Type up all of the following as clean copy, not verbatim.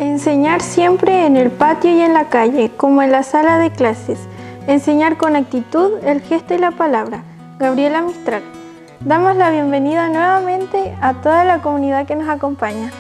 Enseñar siempre en el patio y en la calle, como en la sala de clases. Enseñar con actitud, el gesto y la palabra. Gabriela Mistral. Damos la bienvenida nuevamente a toda la comunidad que nos acompaña.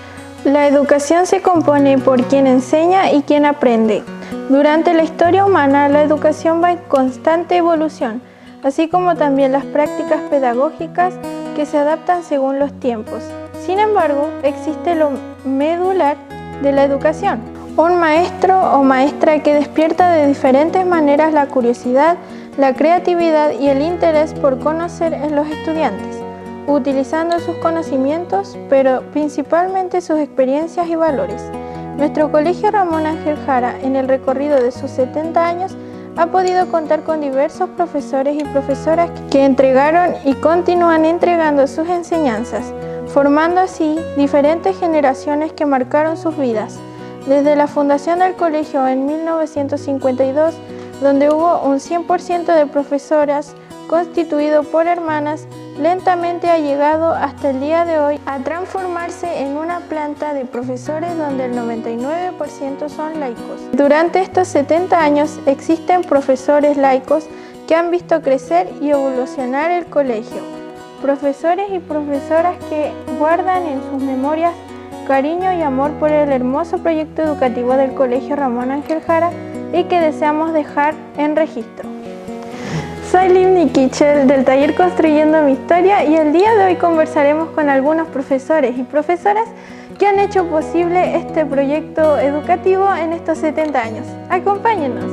La educación se compone por quien enseña y quien aprende. Durante la historia humana, la educación va en constante evolución, así como también las prácticas pedagógicas que se adaptan según los tiempos. Sin embargo, existe lo medular de la educación, un maestro o maestra que despierta de diferentes maneras la curiosidad, la creatividad y el interés por conocer en los estudiantes, utilizando sus conocimientos, pero principalmente sus experiencias y valores. Nuestro Colegio Ramón Ángel Jara, en el recorrido de sus 70 años, ha podido contar con diversos profesores y profesoras que entregaron y continúan entregando sus enseñanzas, formando así diferentes generaciones que marcaron sus vidas. Desde la fundación del colegio en 1952, donde hubo un 100% de profesoras constituido por hermanas, lentamente ha llegado hasta el día de hoy a transformarse en una planta de profesores donde el 99% son laicos. Durante estos 70 años existen profesores laicos que han visto crecer y evolucionar el colegio. Profesores y profesoras que guardan en sus memorias cariño y amor por el hermoso proyecto educativo del Colegio Ramón Ángel Jara y que deseamos dejar en registro. Soy Livni Kitchell del taller Construyendo mi Historia y el día de hoy conversaremos con algunos profesores y profesoras que han hecho posible este proyecto educativo en estos 70 años. ¡Acompáñenos!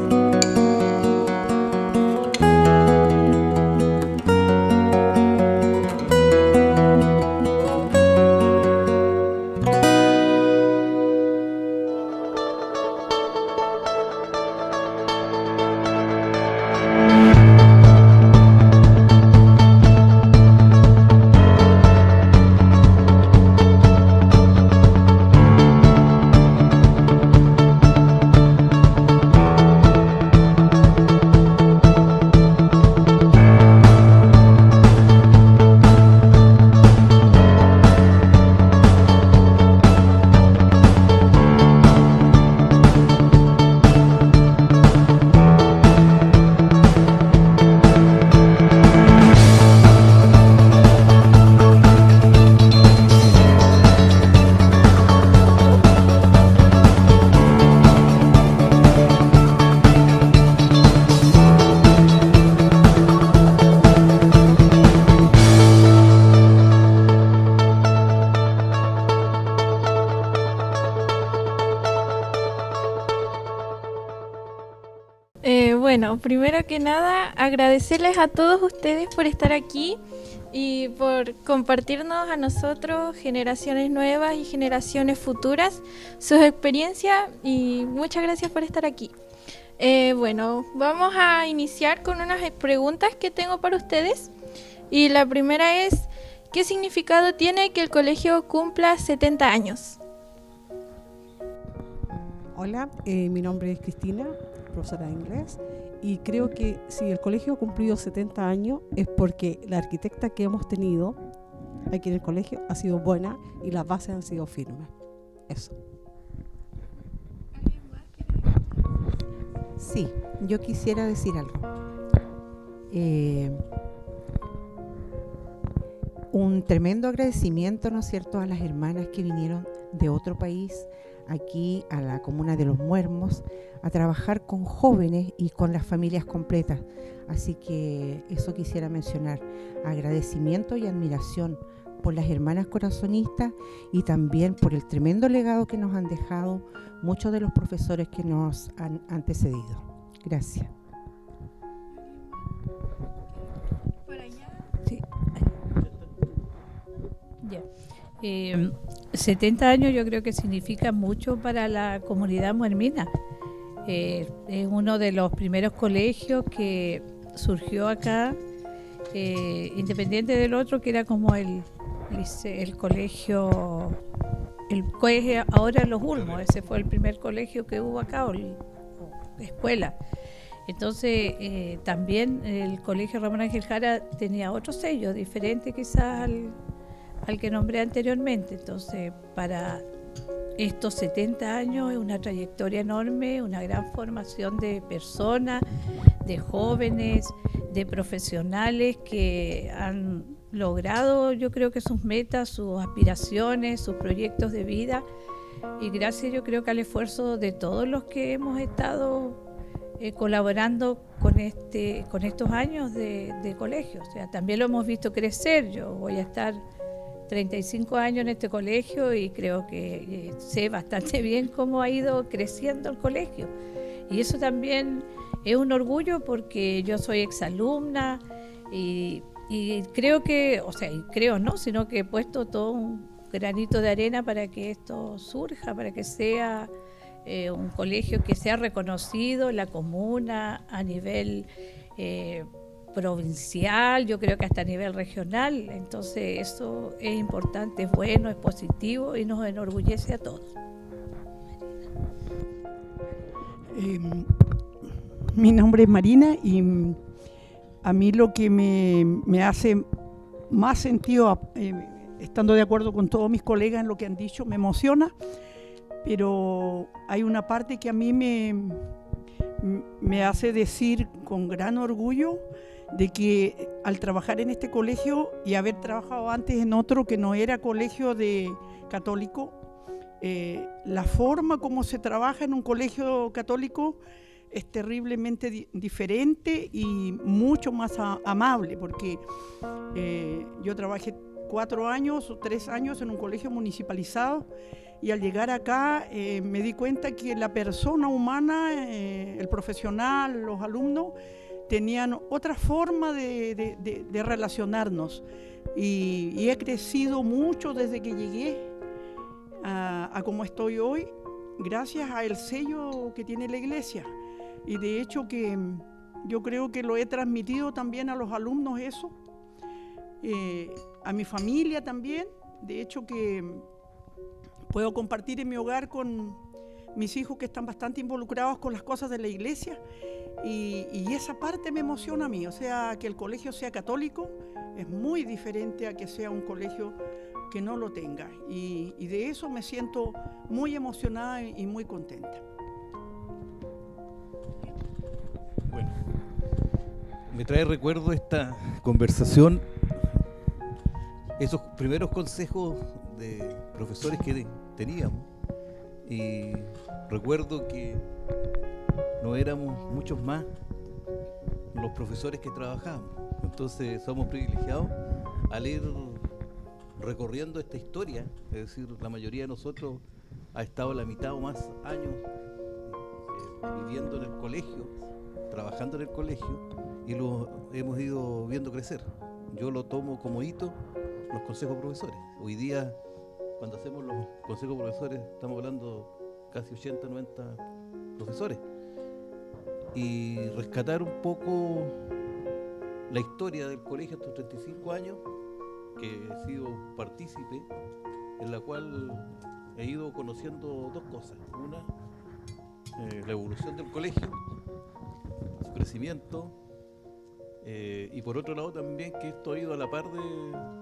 Bueno, primero que nada, agradecerles a todos ustedes por estar aquí y por compartirnos a nosotros, generaciones nuevas y generaciones futuras, sus experiencias y muchas gracias por estar aquí. Bueno, vamos a iniciar con unas preguntas que tengo para ustedes y la primera es, ¿qué significado tiene que el colegio cumpla 70 años? Hola, mi nombre es Cristina, profesora de inglés, y creo que si el colegio ha cumplido 70 años es porque la arquitecta que hemos tenido aquí en el colegio ha sido buena y las bases han sido firmes. Eso. Sí, yo quisiera decir algo. Un tremendo agradecimiento, ¿no es cierto?, a las hermanas que vinieron de otro país aquí a la comuna de Los Muermos a trabajar con jóvenes y con las familias completas. Así que eso quisiera mencionar, agradecimiento y admiración por las hermanas corazonistas y también por el tremendo legado que nos han dejado muchos de los profesores que nos han antecedido. Gracias. Por allá. Sí. Ya. 70 años yo creo que significa mucho para la comunidad muermina. Es uno de los primeros colegios que surgió acá, independiente del otro, que era como el colegio, ahora Los Ulmos. Ese fue el primer colegio que hubo acá, o escuela. Entonces, también el colegio Ramón Ángel Jara tenía otro sello, diferente quizás al que nombré anteriormente. Entonces, para estos 70 años es una trayectoria enorme, una gran formación de personas, de jóvenes, de profesionales que han logrado, yo creo que sus metas, sus aspiraciones, sus proyectos de vida, y gracias yo creo que al esfuerzo de todos los que hemos estado colaborando con estos años de colegio. O sea, también lo hemos visto crecer. Yo voy a estar 35 años en este colegio y creo que sé bastante bien cómo ha ido creciendo el colegio. Y eso también es un orgullo porque yo soy exalumna y creo que, o sea, y creo no, sino que he puesto todo un granito de arena para que esto surja, para que sea un colegio que sea reconocido en la comuna a nivel provincial, yo creo que hasta a nivel regional. Entonces eso es importante, es bueno, es positivo y nos enorgullece a todos. Mi nombre es Marina y a mí lo que me hace más sentido, estando de acuerdo con todos mis colegas en lo que han dicho, me emociona, pero hay una parte que a mí me hace decir con gran orgullo de que al trabajar en este colegio y haber trabajado antes en otro que no era colegio católico, la forma como se trabaja en un colegio católico es terriblemente diferente y mucho más amable, porque yo trabajé 4 años o 3 años en un colegio municipalizado y al llegar acá me di cuenta que la persona humana, el profesional, los alumnos, tenían otra forma de relacionarnos y he crecido mucho desde que llegué a como estoy hoy, gracias al sello que tiene la iglesia. Y de hecho que yo creo que lo he transmitido también a los alumnos eso, a mi familia también. De hecho que puedo compartir en mi hogar con mis hijos que están bastante involucrados con las cosas de la iglesia y esa parte me emociona a mí. O sea, que el colegio sea católico es muy diferente a que sea un colegio que no lo tenga y de eso me siento muy emocionada y muy contenta. Bueno, me trae recuerdo esta conversación, esos primeros consejos de profesores que teníamos, y recuerdo que no éramos muchos más los profesores que trabajábamos, entonces somos privilegiados al ir recorriendo esta historia, es decir, la mayoría de nosotros ha estado la mitad o más años viviendo en el colegio, trabajando en el colegio, y lo hemos ido viendo crecer. Yo lo tomo como hito, los consejos profesores. Hoy día, cuando hacemos los consejos profesores, estamos hablando casi 80, 90 profesores. Y rescatar un poco la historia del colegio estos 35 años, que he sido partícipe, en la cual he ido conociendo dos cosas. Una, la evolución del colegio, su crecimiento, y por otro lado también que esto ha ido a la par de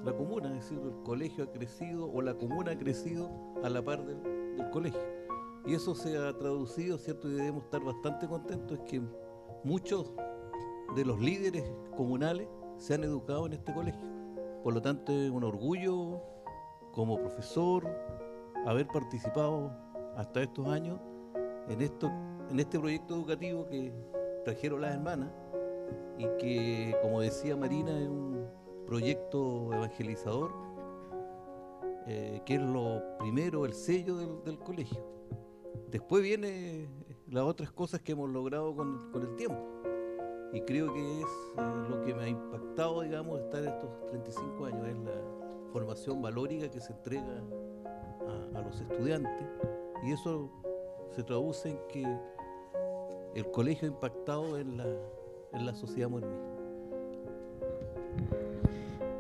la comuna, es decir, el colegio ha crecido o la comuna ha crecido a la par del colegio. Y eso se ha traducido, ¿cierto? Y debemos estar bastante contentos, es que muchos de los líderes comunales se han educado en este colegio. Por lo tanto, es un orgullo como profesor haber participado hasta estos años en este proyecto educativo que trajeron las hermanas y que, como decía Marina, es un proyecto evangelizador, que es lo primero, el sello del colegio. Después viene las otras cosas que hemos logrado con el tiempo. Y creo que es lo que me ha impactado, digamos, estar estos 35 años, es la formación valórica que se entrega a los estudiantes. Y eso se traduce en que el colegio ha impactado en la sociedad muermí.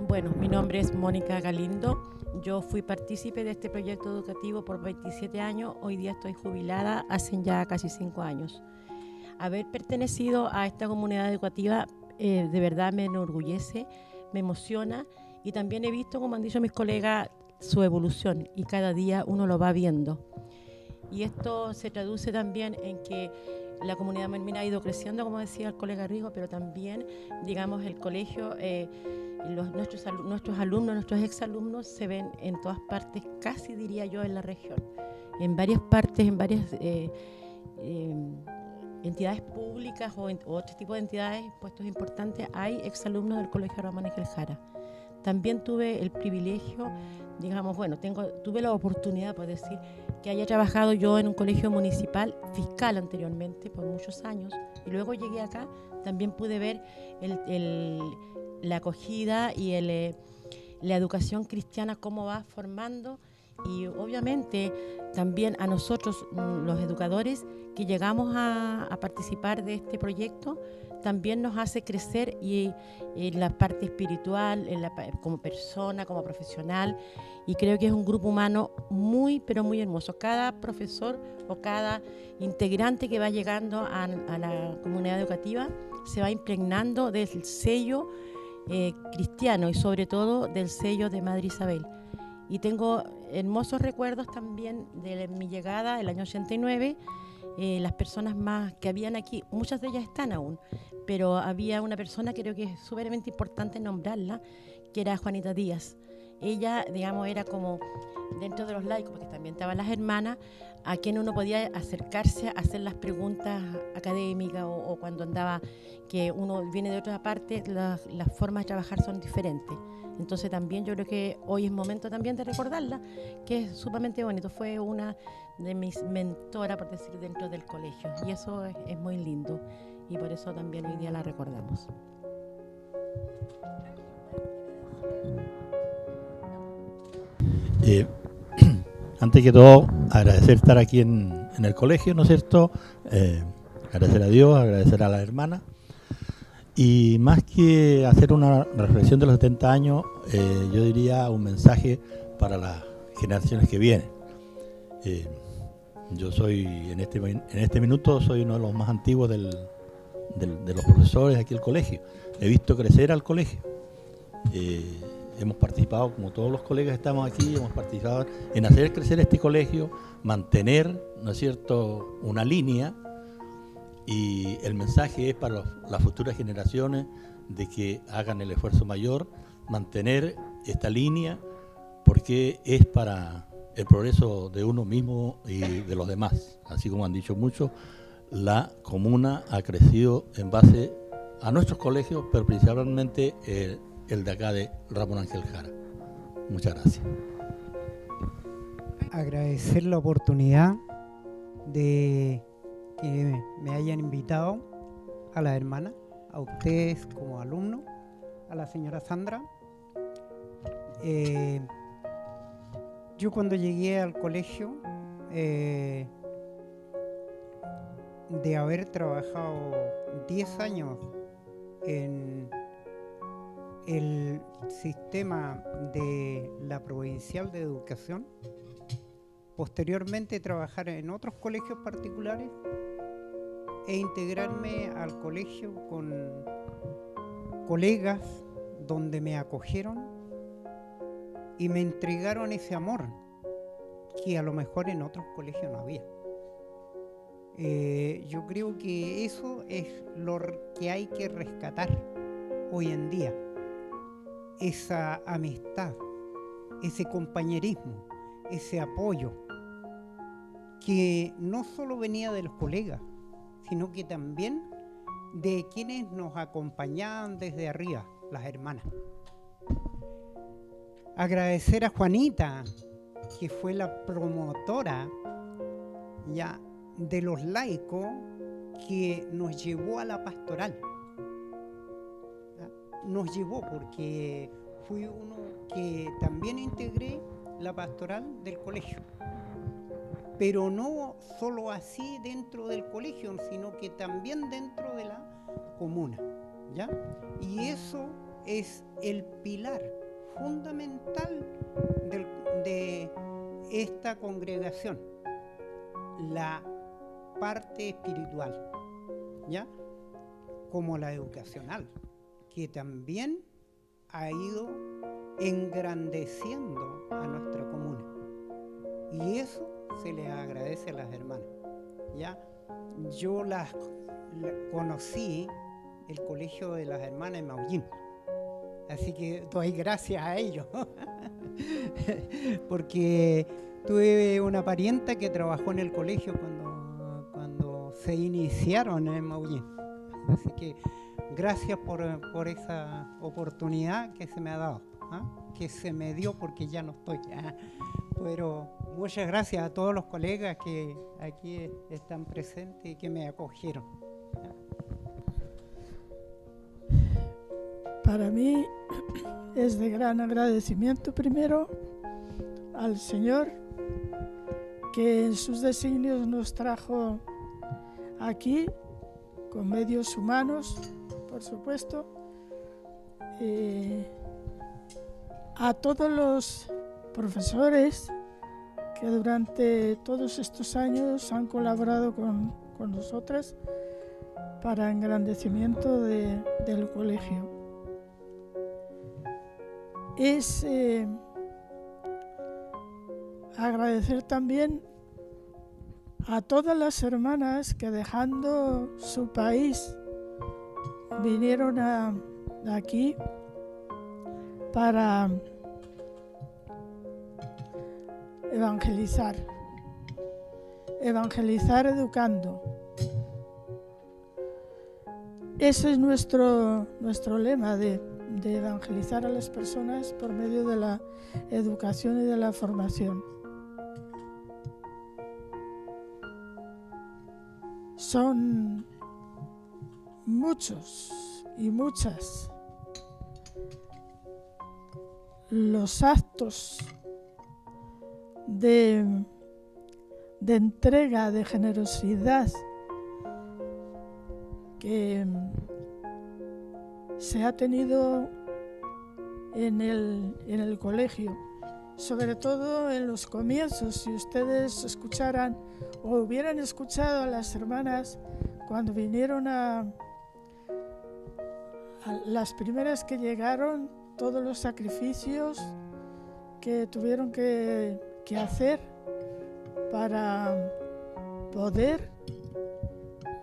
Bueno, mi nombre es Mónica Galindo. Yo fui partícipe de este proyecto educativo por 27 años. Hoy día estoy jubilada, hace ya casi 5 años. Haber pertenecido a esta comunidad educativa de verdad me enorgullece, me emociona y también he visto, como han dicho mis colegas, su evolución y cada día uno lo va viendo. Y esto se traduce también en que la comunidad muermina ha ido creciendo, como decía el colega Rigo, pero también, digamos, el colegio, nuestros alumnos, nuestros exalumnos se ven en todas partes, casi diría yo en la región. En varias partes, en varias entidades públicas o otro tipo de entidades, puestos importantes, hay exalumnos del Colegio Ramón Ángel Jara. También tuve el privilegio, digamos, bueno, tuve la oportunidad, por decir, que haya trabajado yo en un colegio municipal fiscal anteriormente por muchos años, y luego llegué acá, también pude ver la acogida y la educación cristiana, cómo va formando, y obviamente también a nosotros, los educadores, que llegamos a participar de este proyecto, también nos hace crecer y en la parte espiritual, como persona, como profesional, y creo que es un grupo humano muy, pero muy hermoso. Cada profesor o cada integrante que va llegando a la comunidad educativa se va impregnando del sello cristiano y sobre todo del sello de Madre Isabel. Y tengo hermosos recuerdos también de mi llegada el año 89. Las personas más que habían aquí, muchas de ellas están aún, pero había una persona, creo que es súpermente importante nombrarla, que era Juanita Díaz. Ella, digamos, era como dentro de los laicos, porque también estaban las hermanas, a quien uno podía acercarse a hacer las preguntas académicas o cuando andaba, que uno viene de otra parte, las formas de trabajar son diferentes. Entonces también yo creo que hoy es momento también de recordarla, que es sumamente bonito. Fue una de mis mentoras, por decir, dentro del colegio. Y eso es muy lindo. Y por eso también hoy día la recordamos. Antes que todo, agradecer estar aquí en el colegio, ¿no es cierto? Agradecer a Dios, agradecer a las hermanas. Y más que hacer una reflexión de los 70 años, yo diría un mensaje para las generaciones que vienen. Yo soy, en este minuto, soy uno de los más antiguos de los profesores aquí del colegio. He visto crecer al colegio. Hemos participado, como todos los colegas que estamos aquí, hemos participado en hacer crecer este colegio, mantener, ¿no es cierto?, una línea. Y el mensaje es para las futuras generaciones de que hagan el esfuerzo mayor, mantener esta línea, porque es para el progreso de uno mismo y de los demás. Así como han dicho muchos, la comuna ha crecido en base a nuestros colegios, pero principalmente el de acá de Ramón Ángel Jara. Muchas gracias. Agradecer la oportunidad de que me hayan invitado, a la hermana, a ustedes como alumnos, a la señora Sandra. Yo cuando llegué al colegio, de haber trabajado 10 años en el sistema de la Provincial de Educación, posteriormente trabajar en otros colegios particulares e integrarme al colegio con colegas donde me acogieron y me entregaron ese amor que a lo mejor en otros colegios no había. Yo creo que eso es lo que hay que rescatar hoy en día, esa amistad, ese compañerismo, ese apoyo que no solo venía de los colegas, sino que también de quienes nos acompañaban desde arriba, las hermanas. Agradecer a Juanita, que fue la promotora ya de los laicos que nos llevó a la pastoral. Nos llevó porque fui uno que también integré la pastoral del colegio. Pero no solo así dentro del colegio, sino que también dentro de la comuna, ¿ya? Y eso es el pilar fundamental de esta congregación, la parte espiritual, ¿ya? Como la educacional, que también ha ido engrandeciendo a nuestra comuna. Y eso se les agradece a las hermanas. ¿Ya? Yo conocí el colegio de las hermanas en Maullín, así que doy gracias a ellos, porque tuve una parienta que trabajó en el colegio cuando se iniciaron en Maullín, así que gracias por esa oportunidad que se me ha dado, que se me dio porque ya no estoy. Pero muchas gracias a todos los colegas que aquí están presentes y que me acogieron. Para mí es de gran agradecimiento primero al Señor, que en sus designios nos trajo aquí con medios humanos, por supuesto, a todos los profesores que durante todos estos años han colaborado con nosotras para engrandecimiento del colegio. Es agradecer también a todas las hermanas que, dejando su país, vinieron aquí para evangelizar educando. Ese es nuestro lema de evangelizar a las personas por medio de la educación y de la formación. Son muchos y muchas los actos de entrega, de generosidad que se ha tenido en el colegio, sobre todo en los comienzos. Si ustedes escucharan o hubieran escuchado a las hermanas cuando vinieron a las primeras que llegaron, todos los sacrificios que tuvieron que hacer para poder,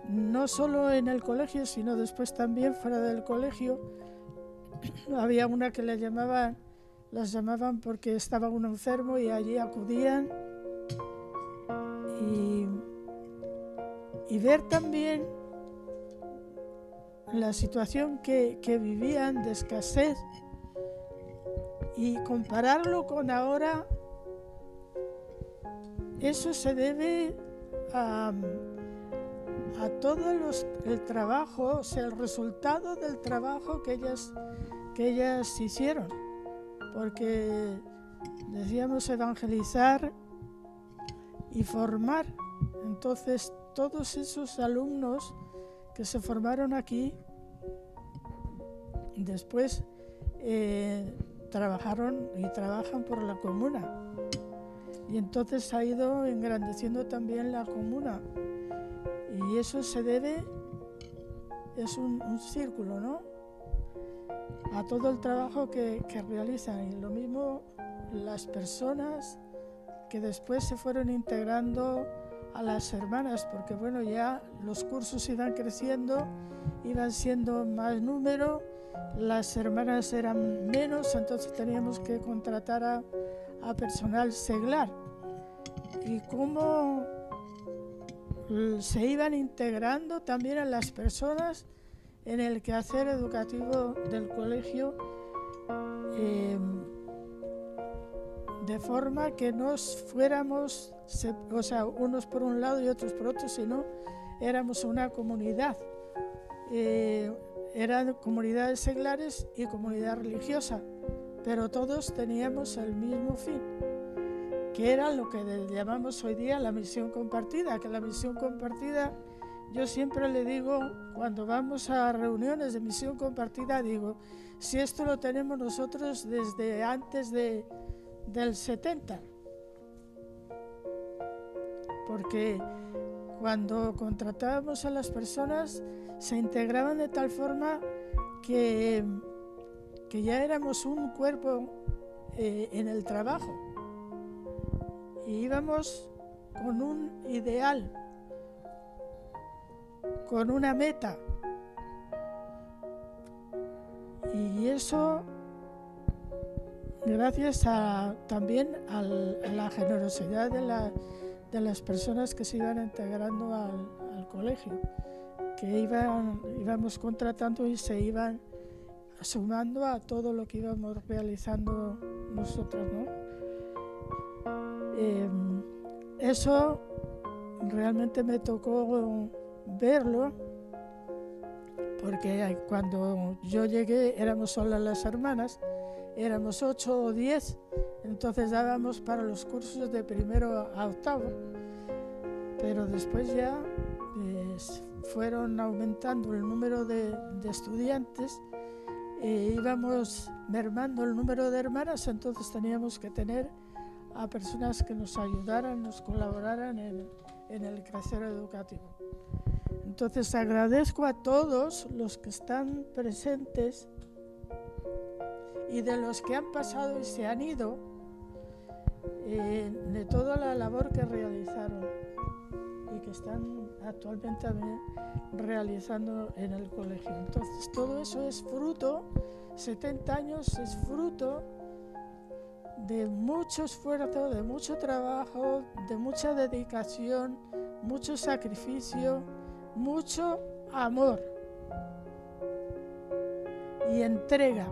no solo en el colegio, sino después también fuera del colegio. Había una que las llamaban porque estaba uno enfermo y allí acudían, y ver también la situación que vivían de escasez y compararlo con ahora. Eso se debe a todo el trabajo, o sea, el resultado del trabajo que ellas hicieron, porque decíamos evangelizar y formar. Entonces, todos esos alumnos que se formaron aquí, después trabajaron y trabajan por la comuna. Y entonces ha ido engrandeciendo también la comuna. Y eso se debe, es un círculo, ¿no?, a todo el trabajo que realizan. Y lo mismo las personas que después se fueron integrando a las hermanas, porque bueno, ya los cursos iban creciendo, iban siendo más número, las hermanas eran menos, entonces teníamos que contratar a personal seglar. Y cómo se iban integrando también a las personas en el quehacer educativo del colegio, de forma que no fuéramos, o sea, unos por un lado y otros por otro, sino éramos una comunidad. Eran comunidades seglares y comunidad religiosa, pero todos teníamos el mismo fin, que era lo que llamamos hoy día la misión compartida. Que la misión compartida, yo siempre le digo, cuando vamos a reuniones de misión compartida, digo, si esto lo tenemos nosotros desde antes del 70, porque cuando contratábamos a las personas se integraban de tal forma que ya éramos un cuerpo en el trabajo, y íbamos con un ideal, con una meta. Y eso gracias también a la generosidad de las personas que se iban integrando al colegio, que íbamos contratando y se iban sumando a todo lo que íbamos realizando nosotros, ¿no? Eso realmente me tocó verlo, porque cuando yo llegué éramos solas las hermanas, éramos 8 o 10, entonces dábamos para los cursos de primero a octavo, pero después ya fueron aumentando el número de estudiantes, íbamos mermando el número de hermanas, entonces teníamos que tener a personas que nos ayudaran, nos colaboraran en el crecer educativo. Entonces agradezco a todos los que están presentes y de los que han pasado y se han ido, de toda la labor que realizaron y que están actualmente también realizando en el colegio. Entonces todo eso es fruto, 70 años es fruto de mucho esfuerzo, de mucho trabajo, de mucha dedicación, mucho sacrificio, mucho amor y entrega.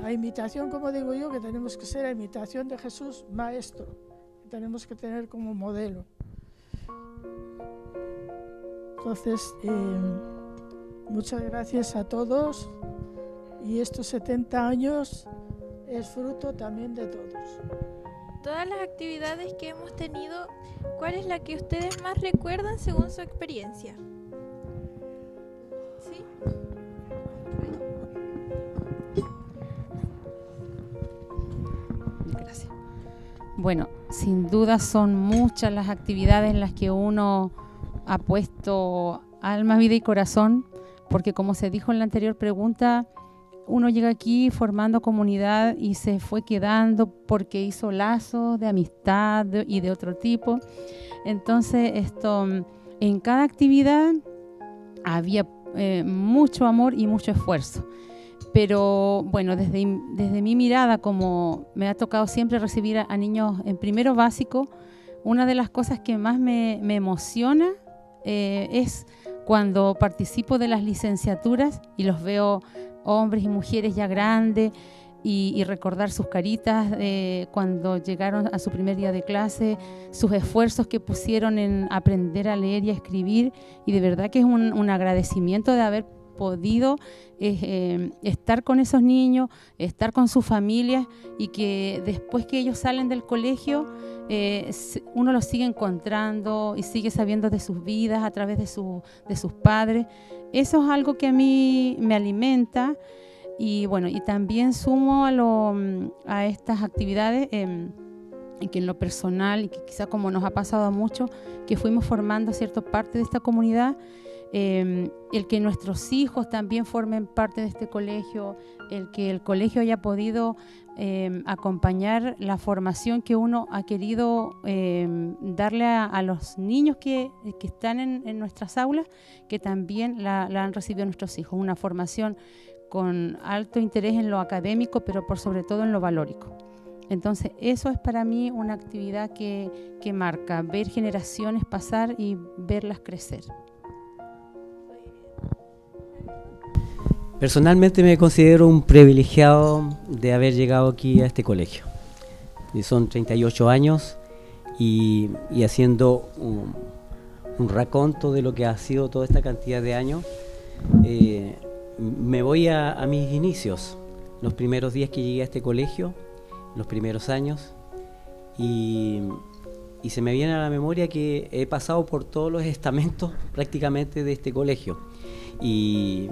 A imitación, como digo yo, que tenemos que ser a imitación de Jesús, maestro, que tenemos que tener como modelo. Entonces, muchas gracias a todos, y estos 70 años es fruto también de todos. Todas las actividades que hemos tenido, ¿cuál es la que ustedes más recuerdan según su experiencia? ¿Sí? Gracias. Bueno, sin duda son muchas las actividades en las que uno ha puesto alma, vida y corazón, porque como se dijo en la anterior pregunta, uno llega aquí formando comunidad y se fue quedando porque hizo lazos de amistad y de otro tipo. Entonces, en cada actividad había mucho amor y mucho esfuerzo. Pero bueno, desde mi mirada, como me ha tocado siempre recibir a niños en primero básico, una de las cosas que más me emociona es cuando participo de las licenciaturas y los veo hombres y mujeres ya grandes y recordar sus caritas cuando llegaron a su primer día de clase, sus esfuerzos que pusieron en aprender a leer y a escribir, y de verdad que es un agradecimiento de haber podido estar con esos niños, estar con sus familias, y que después que ellos salen del colegio uno los sigue encontrando y sigue sabiendo de sus vidas a través de sus padres. Eso es algo que a mí me alimenta, y bueno, y también sumo a estas actividades y que en lo personal, y que quizá como nos ha pasado a muchos, que fuimos formando cierta parte de esta comunidad, el que nuestros hijos también formen parte de este colegio, el que el colegio haya podido acompañar la formación que uno ha querido darle a los niños que están en nuestras aulas, que también la han recibido nuestros hijos, una formación con alto interés en lo académico, pero por sobre todo en lo valórico. Entonces eso es para mí una actividad que marca, ver generaciones pasar y verlas crecer. Personalmente me considero un privilegiado de haber llegado aquí a este colegio. Y son 38 años y haciendo un raconto de lo que ha sido toda esta cantidad de años, me voy a mis inicios, los primeros días que llegué a este colegio, los primeros años, y se me viene a la memoria que he pasado por todos los estamentos prácticamente de este colegio. Y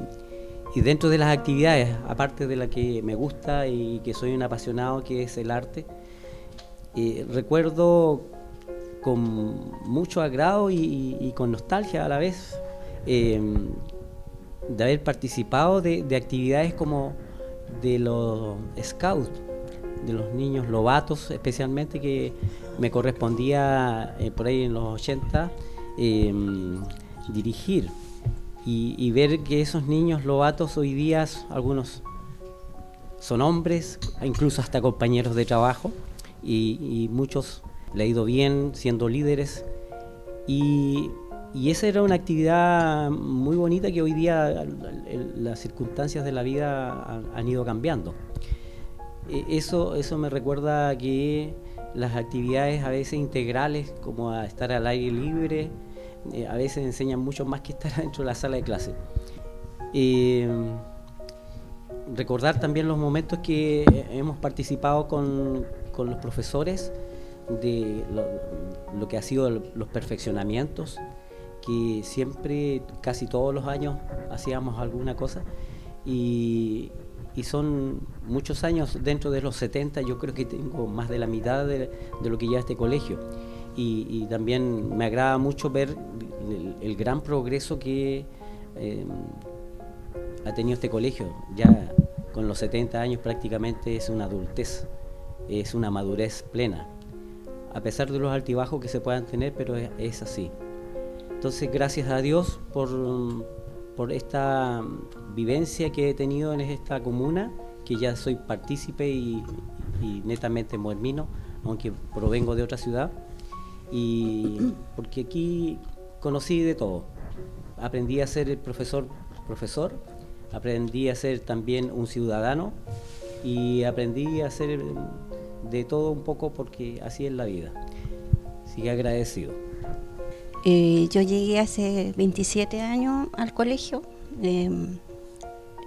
dentro de las actividades, aparte de la que me gusta y que soy un apasionado, que es el arte, recuerdo con mucho agrado y con nostalgia a la vez de haber participado de actividades como de los scouts, los niños lobatos, especialmente, que me correspondía por ahí en los 80 dirigir y ver que esos niños lobatos hoy día, algunos son hombres, incluso hasta compañeros de trabajo, y muchos le ha ido bien siendo líderes, y esa era una actividad muy bonita que hoy día las circunstancias de la vida han ido cambiando. Eso me recuerda que las actividades a veces integrales, como a estar al aire libre, a veces enseñan mucho más que estar dentro de la sala de clase. Recordar también los momentos que hemos participado con los profesores de lo que ha sido los perfeccionamientos, que siempre, casi todos los años, hacíamos alguna cosa, y son muchos años. Dentro de los 70 yo creo que tengo más de la mitad de lo que lleva este colegio, y también me agrada mucho ver el gran progreso que ha tenido este colegio. Ya con los 70 años prácticamente es una adultez, es una madurez plena, a pesar de los altibajos que se puedan tener, pero es así. Entonces, gracias a Dios por esta vivencia que he tenido en esta comuna, que ya soy partícipe y netamente moermino, aunque provengo de otra ciudad, y porque aquí conocí de todo. Aprendí a ser el profesor, aprendí a ser también un ciudadano, y aprendí a ser de todo un poco, porque así es la vida. Así que agradecido. Yo llegué hace 27 años al colegio.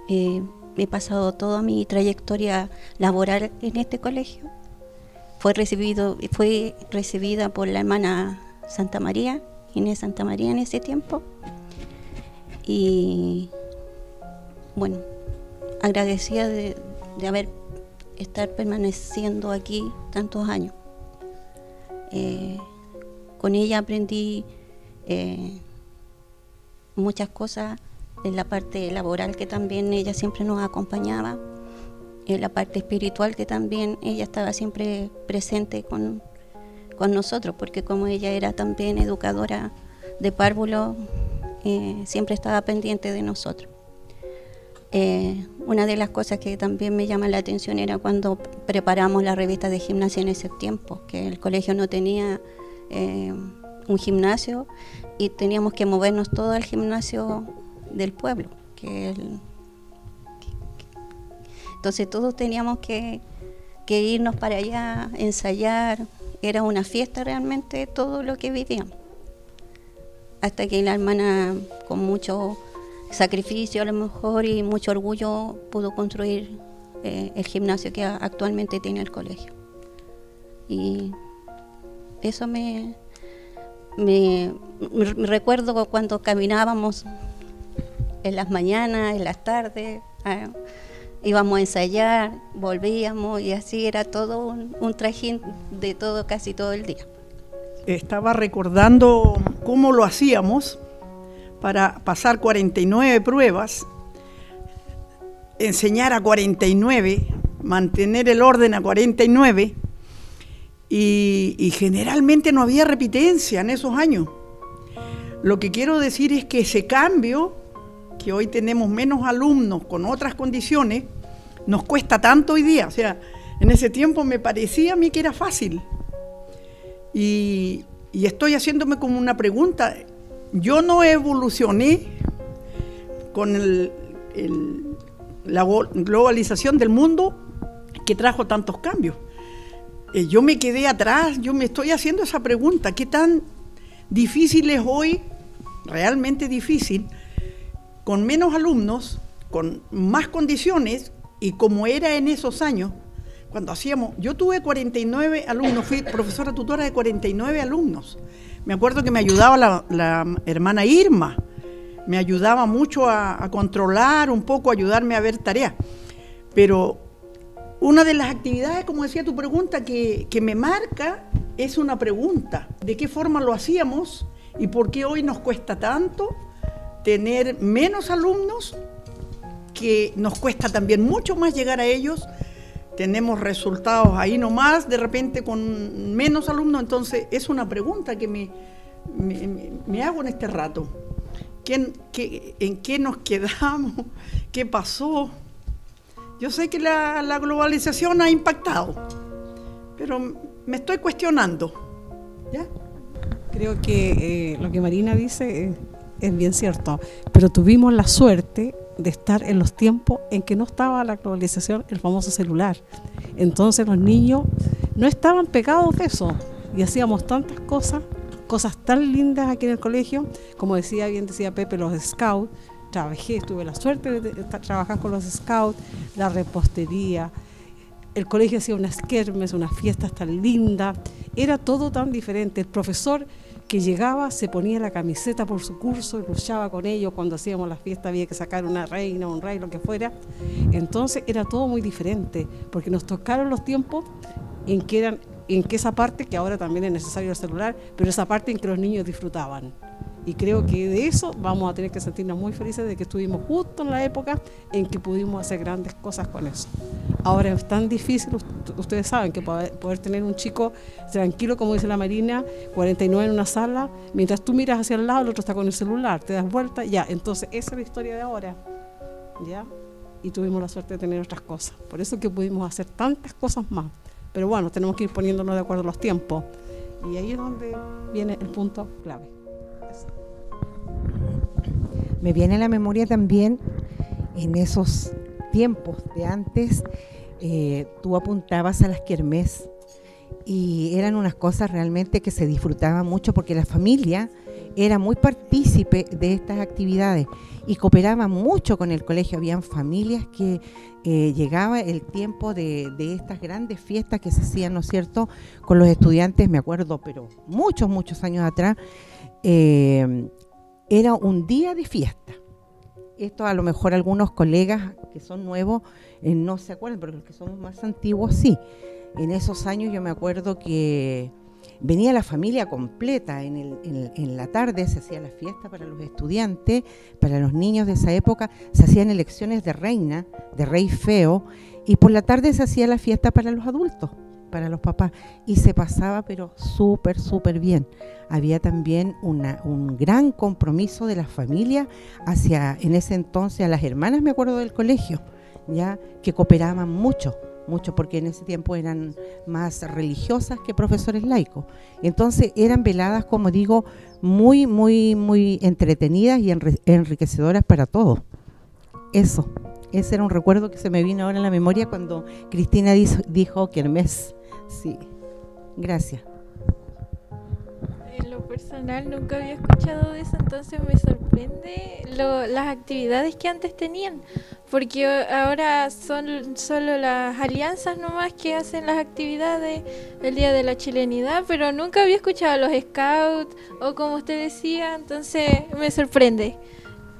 He pasado toda mi trayectoria laboral en este colegio. Fue recibida por la hermana Santa María, Inés Santa María, en ese tiempo. Y bueno, agradecida de estar permaneciendo aquí tantos años. Con ella aprendí muchas cosas en la parte laboral, que también ella siempre nos acompañaba, en la parte espiritual, que también ella estaba siempre presente con nosotros, porque como ella era también educadora de párvulos, siempre estaba pendiente de nosotros. Una de las cosas que también me llama la atención era cuando preparamos la revista de gimnasia en ese tiempo, que el colegio no tenía un gimnasio y teníamos que movernos todo al gimnasio del pueblo, entonces todos teníamos que irnos para allá, ensayar. Era una fiesta realmente todo lo que vivíamos, hasta que la hermana, con mucho sacrificio a lo mejor y mucho orgullo, pudo construir el gimnasio que actualmente tiene el colegio. Y eso me recuerdo cuando caminábamos en las mañanas, en las tardes, íbamos a ensayar, volvíamos, y así era todo un trajín de todo, casi todo el día. Estaba recordando cómo lo hacíamos para pasar 49 pruebas, enseñar a 49, mantener el orden a 49, y generalmente no había repitencia en esos años. Lo que quiero decir es que ese cambio, que hoy tenemos menos alumnos con otras condiciones, nos cuesta tanto hoy día. O sea, en ese tiempo me parecía a mí que era fácil. Y estoy haciéndome como una pregunta. Yo no evolucioné con la globalización del mundo que trajo tantos cambios. Yo me quedé atrás, yo me estoy haciendo esa pregunta. ¿Qué tan difícil es hoy, realmente difícil, con menos alumnos, con más condiciones, y como era en esos años, cuando hacíamos... Yo tuve 49 alumnos, fui profesora tutora de 49 alumnos. Me acuerdo que me ayudaba la hermana Irma, me ayudaba mucho a controlar un poco, ayudarme a ver tareas. Pero una de las actividades, como decía tu pregunta, que me marca, es una pregunta. ¿De qué forma lo hacíamos y por qué hoy nos cuesta tanto tener menos alumnos, que nos cuesta también mucho más llegar a ellos, tenemos resultados ahí nomás, de repente con menos alumnos. Entonces es una pregunta que me hago en este rato. ¿En qué nos quedamos? ¿Qué pasó? Yo sé que la globalización ha impactado, pero me estoy cuestionando. ¿Ya? Creo que lo que Marina dice es bien cierto, pero tuvimos la suerte de estar en los tiempos en que no estaba la globalización, el famoso celular. Entonces los niños no estaban pegados de eso y hacíamos tantas cosas tan lindas aquí en el colegio, como decía Pepe, los scouts. Tuve la suerte de trabajar con los scouts, la repostería, el colegio hacía unas kermes, unas fiestas tan lindas, era todo tan diferente. El profesor que llegaba se ponía la camiseta por su curso y luchaba con ellos. Cuando hacíamos la fiesta había que sacar una reina, un rey, lo que fuera. Entonces era todo muy diferente, porque nos tocaron los tiempos en que esa parte, que ahora también es necesario el celular, pero esa parte en que los niños disfrutaban. Y creo que de eso vamos a tener que sentirnos muy felices de que estuvimos justo en la época en que pudimos hacer grandes cosas con eso. Ahora es tan difícil, ustedes saben, que poder tener un chico tranquilo, como dice la Marina, 49 en una sala, mientras tú miras hacia el lado, el otro está con el celular, te das vuelta, ya. Entonces esa es la historia de ahora, ¿ya? Y tuvimos la suerte de tener otras cosas. Por eso que pudimos hacer tantas cosas más. Pero bueno, tenemos que ir poniéndonos de acuerdo a los tiempos. Y ahí es donde viene el punto clave. Me viene a la memoria también, en esos tiempos de antes, tú apuntabas a las kermés y eran unas cosas realmente que se disfrutaban mucho porque la familia era muy partícipe de estas actividades y cooperaban mucho con el colegio. Habían familias que llegaba el tiempo de estas grandes fiestas que se hacían, ¿no es cierto?, con los estudiantes, me acuerdo, pero muchos años atrás, era un día de fiesta. Esto a lo mejor algunos colegas que son nuevos no se acuerdan, pero los que somos más antiguos sí. En esos años yo me acuerdo que venía la familia completa, en la tarde se hacía la fiesta para los estudiantes, para los niños de esa época, se hacían elecciones de reina, de rey feo, y por la tarde se hacía la fiesta para los adultos, para los papás, y se pasaba pero súper bien. Había también un gran compromiso de la familia hacia, en ese entonces, a las hermanas, me acuerdo del colegio, ya que cooperaban mucho, porque en ese tiempo eran más religiosas que profesores laicos. Entonces eran veladas, como digo, muy entretenidas y enriquecedoras para todos. Ese era un recuerdo que se me vino ahora en la memoria cuando Cristina dijo kermés. Sí, gracias. En lo personal nunca había escuchado de eso, entonces me sorprende las actividades que antes tenían, porque ahora son solo las alianzas nomás que hacen las actividades, el Día de la Chilenidad, pero nunca había escuchado a los scouts o como usted decía, entonces me sorprende.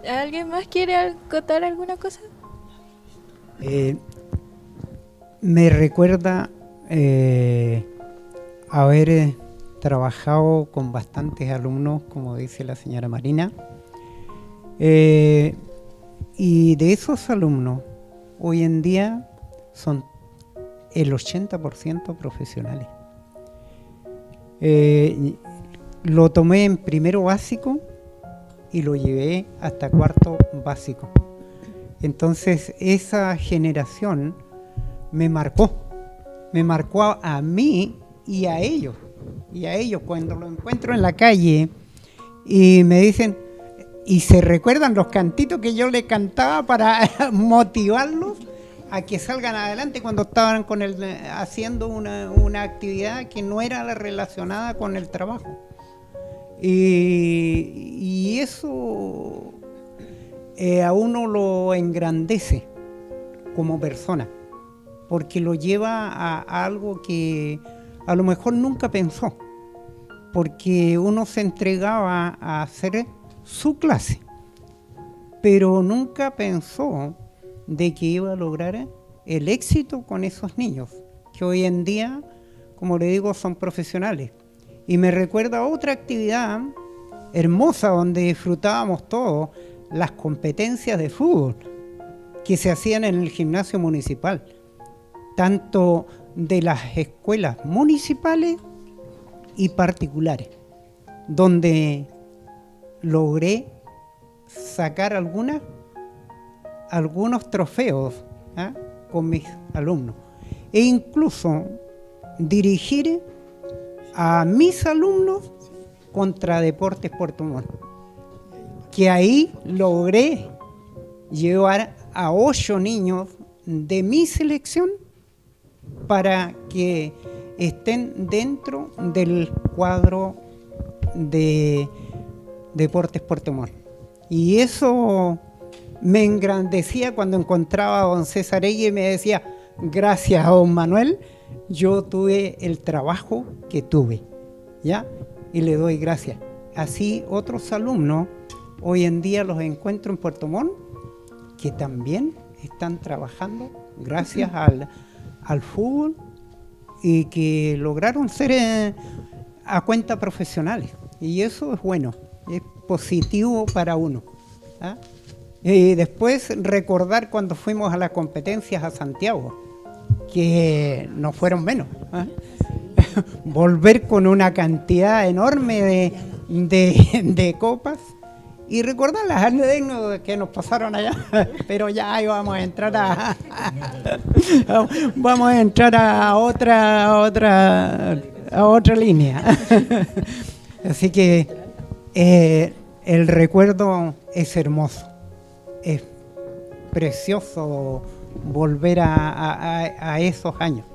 ¿Alguien más quiere acotar alguna cosa? Me recuerda haber trabajado con bastantes alumnos, como dice la señora Marina, y de esos alumnos hoy en día son el 80% profesionales. Lo tomé en primero básico y lo llevé hasta cuarto básico. Entonces esa generación me marcó a mí y a ellos cuando lo encuentro en la calle y me dicen, y se recuerdan los cantitos que yo le cantaba para motivarlos a que salgan adelante cuando estaban haciendo una actividad que no era relacionada con el trabajo. Y eso a uno lo engrandece como persona, porque lo lleva a algo que a lo mejor nunca pensó, porque uno se entregaba a hacer su clase, pero nunca pensó de que iba a lograr el éxito con esos niños, que hoy en día, como le digo, son profesionales. Y me recuerda otra actividad hermosa donde disfrutábamos todos, las competencias de fútbol que se hacían en el gimnasio municipal. tanto de las escuelas municipales y particulares, donde logré sacar algunos trofeos con mis alumnos, e incluso dirigir a mis alumnos contra Deportes Puerto Montt, que ahí logré llevar a 8 niños de mi selección para que estén dentro del cuadro de Deportes Puerto Montt. Y eso me engrandecía cuando encontraba a don César Egui y me decía: gracias a don Manuel, yo tuve el trabajo que tuve, ¿ya? Y le doy gracias. Así otros alumnos, hoy en día los encuentro en Puerto Montt, que también están trabajando gracias al fútbol y que lograron ser a cuenta profesionales. Y eso es bueno, es positivo para uno. Y después recordar cuando fuimos a las competencias a Santiago, que no fueron menos. Volver con una cantidad enorme de copas y recordar las anécdotas que nos pasaron allá, pero ya ahí vamos a entrar a otra línea. Así que el recuerdo es hermoso, es precioso volver a esos años.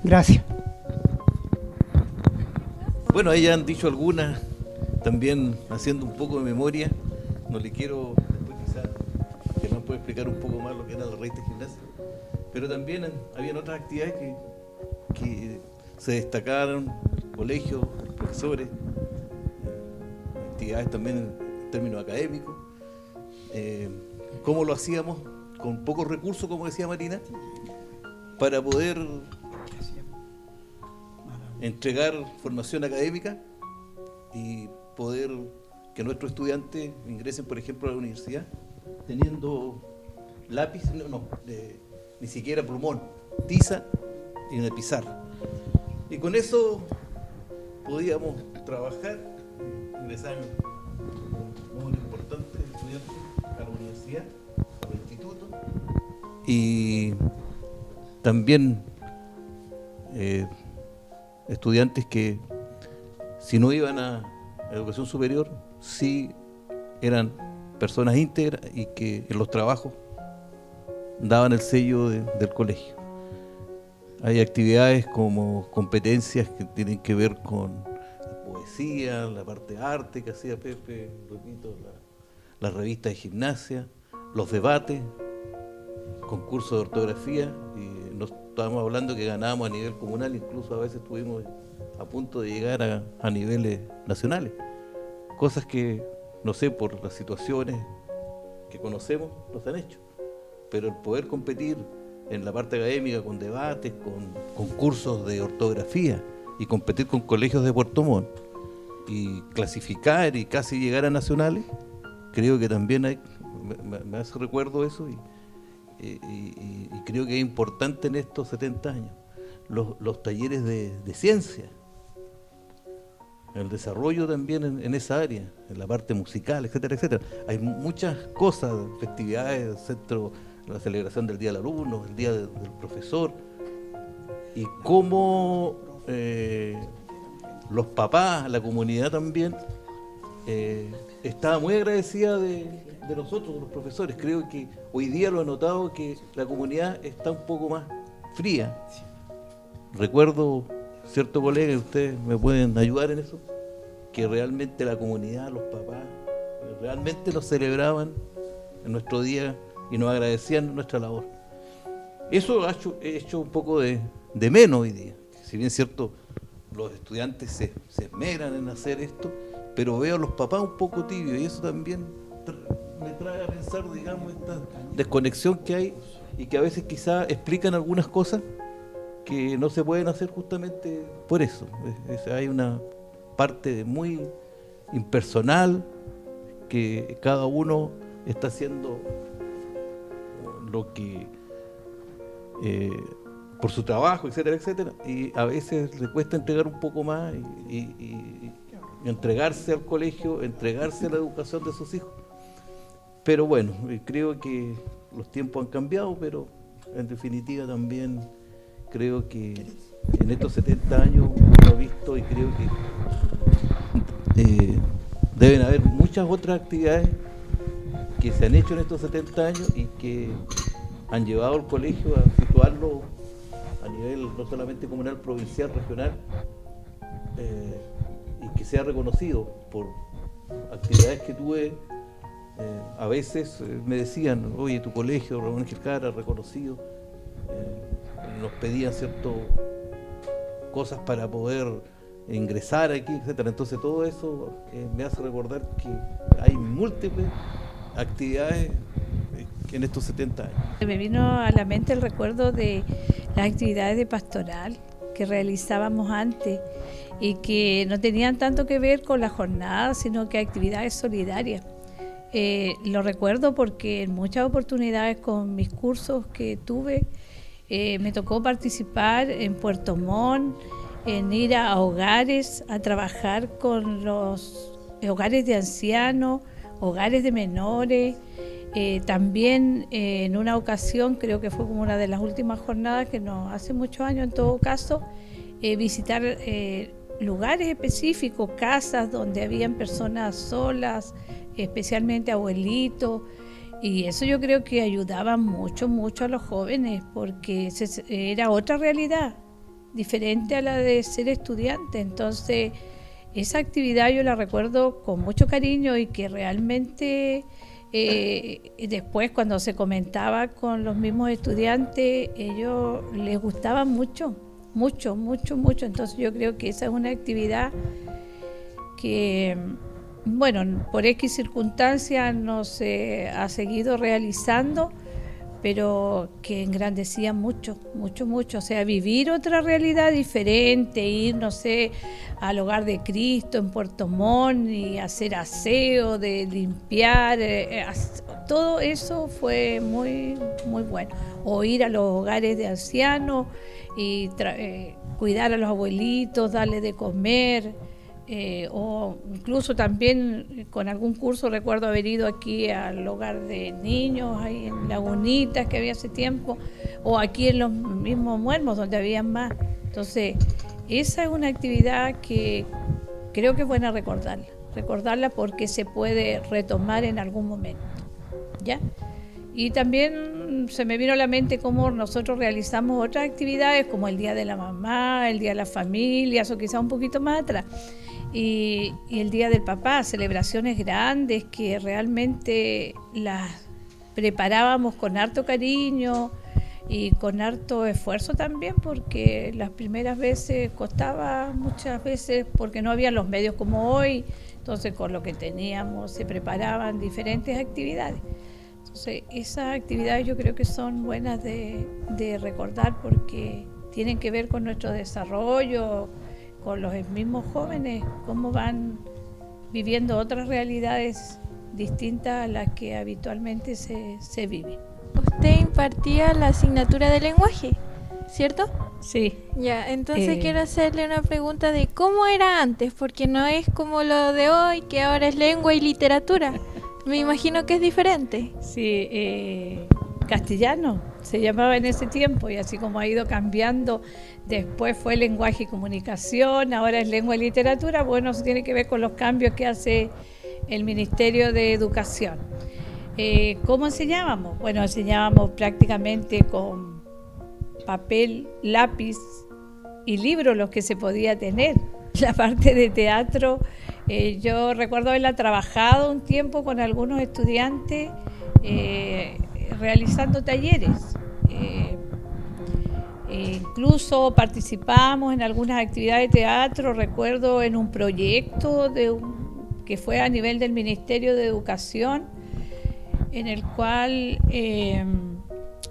Gracias. Bueno, ahí ya han dicho algunas, también haciendo un poco de memoria. No le quiero, después quizás que nos puede explicar un poco más lo que era la Revista Gimnasia, pero también habían otras actividades que se destacaron, colegios, profesores, actividades también en términos académicos, cómo lo hacíamos con pocos recursos, como decía Marina, para poder entregar formación académica y poder que nuestros estudiantes ingresen, por ejemplo, a la universidad teniendo lápiz, ni siquiera plumón, tiza y una pizarra. Y con eso podíamos trabajar, ingresar un número importante de estudiantes a la universidad, al instituto, y también estudiantes que, si no iban a educación superior, sí eran personas íntegras y que en los trabajos daban el sello del colegio. Hay actividades como competencias que tienen que ver con la poesía, la parte de arte que hacía Pepe, repito, la revista de gimnasia, los debates, concursos de ortografía, y nos estábamos hablando que ganábamos a nivel comunal, incluso a veces estuvimos a punto de llegar a niveles nacionales, cosas que, no sé, por las situaciones que conocemos, nos han hecho, pero el poder competir en la parte académica con debates, con concursos de ortografía y competir con colegios de Puerto Montt y clasificar y casi llegar a nacionales, creo que también me hace recuerdo eso y creo que es importante en estos 70 años los talleres de ciencia, el desarrollo también en esa área, en la parte musical, etcétera, etcétera. Hay muchas cosas, festividades, el centro, la celebración del Día del Alumno, el Día del Profesor, y cómo los papás, la comunidad también, estaba muy agradecida de nosotros, los profesores. Creo que hoy día lo he notado que la comunidad está un poco más fría. Recuerdo, cierto colega, y ustedes me pueden ayudar en eso, que realmente la comunidad, los papás, realmente nos celebraban en nuestro día y nos agradecían nuestra labor. Eso ha hecho un poco de menos hoy día. Si bien es cierto, los estudiantes se esmeran en hacer esto, pero veo a los papás un poco tibios, y eso también me trae a pensar, digamos, esta desconexión que hay y que a veces quizás explican algunas cosas que no se pueden hacer justamente por eso. Hay una parte muy impersonal, que cada uno está haciendo lo que por su trabajo, etcétera, etcétera, y a veces le cuesta entregar un poco más y entregarse al colegio, entregarse a la educación de sus hijos. Pero bueno, creo que los tiempos han cambiado, pero en definitiva también creo que en estos 70 años uno ha visto y creo que deben haber muchas otras actividades que se han hecho en estos 70 años y que han llevado al colegio a situarlo a nivel no solamente comunal, provincial, regional, y que sea reconocido por actividades que tuve. A veces me decían, oye, tu colegio, Ramón Gilcara, reconocido, nos pedían ciertas cosas para poder ingresar aquí, etcétera. Entonces todo eso me hace recordar que hay múltiples actividades en estos 70 años. Me vino a la mente el recuerdo de las actividades de pastoral que realizábamos antes y que no tenían tanto que ver con la jornada, sino que actividades solidarias. Lo recuerdo porque en muchas oportunidades con mis cursos que tuve, me tocó participar en Puerto Montt, en ir a hogares a trabajar con los hogares de ancianos, hogares de menores. También en una ocasión, creo que fue como una de las últimas jornadas, que no hace muchos años en todo caso, visitar lugares específicos, casas donde habían personas solas, especialmente abuelitos, y eso yo creo que ayudaba mucho a los jóvenes, porque era otra realidad, diferente a la de ser estudiante. Entonces, esa actividad yo la recuerdo con mucho cariño y que realmente después cuando se comentaba con los mismos estudiantes, ellos les gustaba mucho. Entonces yo creo que esa es una actividad que, bueno, por X circunstancias no se ha seguido realizando, pero que engrandecía mucho. O sea, vivir otra realidad diferente, ir, no sé, al Hogar de Cristo en Puerto Montt y hacer aseo, de limpiar, todo eso fue muy bueno. O ir a los hogares de ancianos y cuidar a los abuelitos, darles de comer. O incluso también con algún curso recuerdo haber ido aquí al hogar de niños, ahí en Lagunitas que había hace tiempo, o aquí en los mismos Muermos donde había más. Entonces esa es una actividad que creo que es buena recordarla porque se puede retomar en algún momento, ¿ya? Y también se me vino a la mente cómo nosotros realizamos otras actividades como el Día de la Mamá, el Día de la Familia, eso quizá un poquito más atrás. Y el Día del Papá, celebraciones grandes que realmente las preparábamos con harto cariño y con harto esfuerzo también, porque las primeras veces costaba muchas veces porque no había los medios como hoy, entonces con lo que teníamos se preparaban diferentes actividades. Entonces esas actividades yo creo que son buenas de recordar porque tienen que ver con nuestro desarrollo, con los mismos jóvenes, cómo van viviendo otras realidades distintas a las que habitualmente se viven. Usted impartía la asignatura de lenguaje, ¿cierto? Sí. Ya, entonces quiero hacerle una pregunta de cómo era antes, porque no es como lo de hoy, que ahora es lengua y literatura. Me imagino que es diferente. Sí, castellano se llamaba en ese tiempo y así como ha ido cambiando, después fue lenguaje y comunicación, ahora es lengua y literatura. Bueno, eso tiene que ver con los cambios que hace el Ministerio de Educación. ¿Cómo enseñábamos? Bueno, enseñábamos prácticamente con papel, lápiz y libros los que se podía tener. La parte de teatro, yo recuerdo haberla trabajado un tiempo con algunos estudiantes realizando talleres. Incluso participamos en algunas actividades de teatro, recuerdo en un proyecto que fue a nivel del Ministerio de Educación, en el cual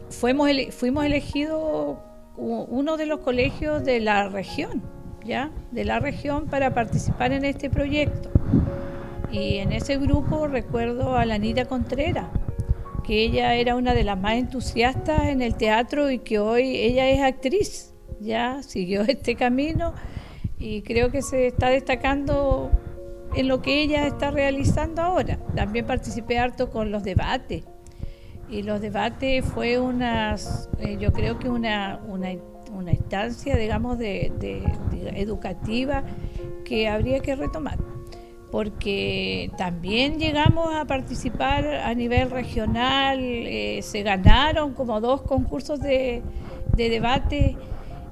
fuimos elegidos uno de los colegios de la región, ¿ya? De la región para participar en este proyecto. Y en ese grupo recuerdo a la Nira Contreras, que ella era una de las más entusiastas en el teatro y que hoy ella es actriz, ya siguió este camino y creo que se está destacando en lo que ella está realizando ahora. También participé harto con los debates y los debates fue yo creo que una instancia, digamos, de educativa que habría que retomar, porque también llegamos a participar a nivel regional, se ganaron como 2 concursos de debate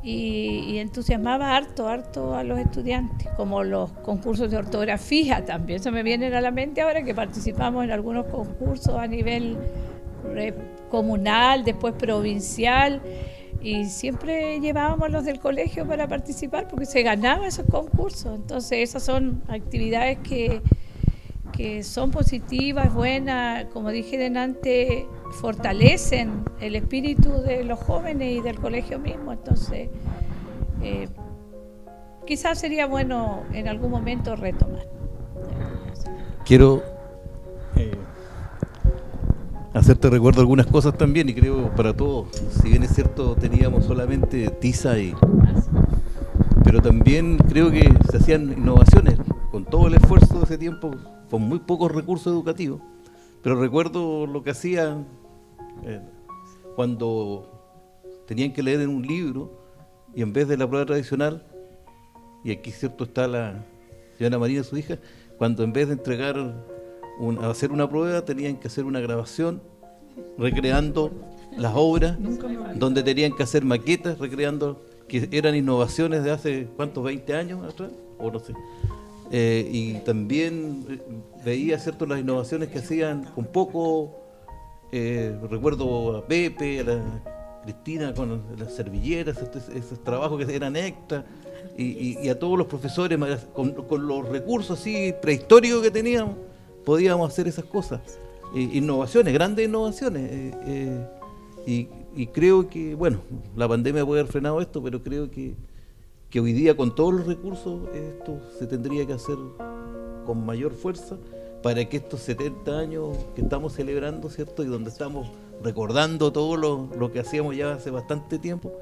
y entusiasmaba harto a los estudiantes, como los concursos de ortografía también se me vienen a la mente ahora que participamos en algunos concursos a nivel comunal, después provincial, y siempre llevábamos los del colegio para participar porque se ganaban esos concursos. Entonces esas son actividades que son positivas, buenas, como dije delante, fortalecen el espíritu de los jóvenes y del colegio mismo. Entonces quizás sería bueno en algún momento retomar. Quiero hacerte recuerdo algunas cosas también, y creo para todos, si bien es cierto teníamos solamente tiza pero también creo que se hacían innovaciones con todo el esfuerzo de ese tiempo, con muy pocos recursos educativos, pero recuerdo lo que hacían cuando tenían que leer en un libro y en vez de la prueba tradicional, y aquí cierto está la señora Marina, su hija, cuando en vez de entregar hacer una prueba tenían que hacer una grabación recreando las obras, donde tenían que hacer maquetas recreando, que eran innovaciones de hace ¿cuántos? 20 años atrás, o no sé. Y también veía cierto las innovaciones que hacían con poco, recuerdo a Pepe, a la Cristina con las servilletas, esos trabajos que eran extras, y a todos los profesores con los recursos así prehistóricos que teníamos podíamos hacer esas cosas, innovaciones, grandes innovaciones, y creo que, bueno, la pandemia puede haber frenado esto, pero creo que hoy día con todos los recursos esto se tendría que hacer con mayor fuerza para que estos 70 años que estamos celebrando, ¿cierto? Y donde estamos recordando todo lo que hacíamos ya hace bastante tiempo,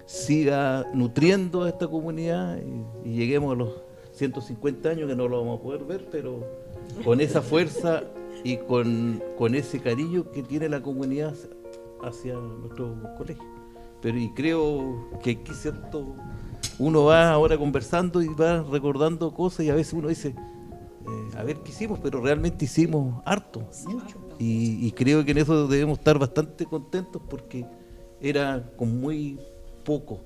siga nutriendo a esta comunidad y lleguemos a los 150 años, que no lo vamos a poder ver, pero con esa fuerza y con ese cariño que tiene la comunidad hacia nuestro colegio. Pero y creo que aquí, ¿cierto? Uno va ahora conversando y va recordando cosas y a veces uno dice, a ver qué hicimos, pero realmente hicimos harto, mucho. Y creo que en eso debemos estar bastante contentos porque era con muy poco.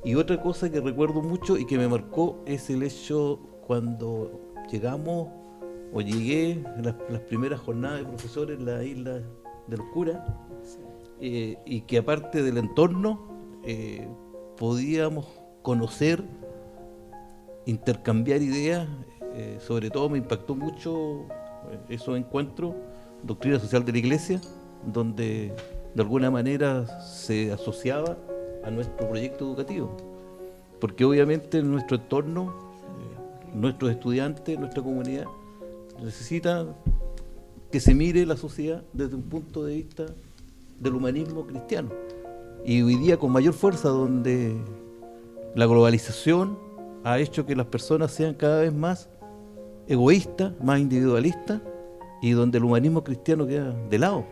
Y otra cosa que recuerdo mucho y que me marcó es el hecho cuando llegamos o llegué en las primeras jornadas de profesores en la isla de los curas, y que aparte del entorno podíamos conocer, intercambiar ideas, sobre todo me impactó mucho esos encuentros, doctrina social de la Iglesia, donde de alguna manera se asociaba a nuestro proyecto educativo, porque obviamente en nuestro entorno, nuestros estudiantes, nuestra comunidad, necesita que se mire la sociedad desde un punto de vista del humanismo cristiano. Y hoy día con mayor fuerza, donde la globalización ha hecho que las personas sean cada vez más egoístas, más individualistas, y donde el humanismo cristiano queda de lado.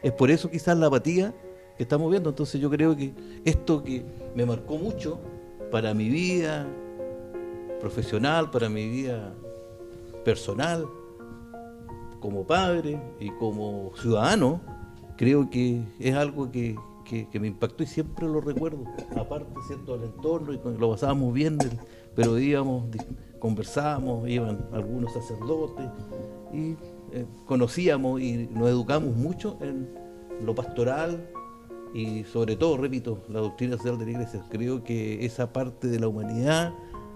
Es por eso quizás la apatía que estamos viendo. Entonces yo creo que esto que me marcó mucho para mi vida profesional, para mi vida personal, como padre y como ciudadano, creo que es algo que me impactó y siempre lo recuerdo, aparte siendo el entorno y lo pasábamos bien, pero íbamos, conversábamos, iban algunos sacerdotes y conocíamos y nos educamos mucho en lo pastoral y sobre todo, repito, la doctrina social de la Iglesia. Creo que esa parte de la humanidad,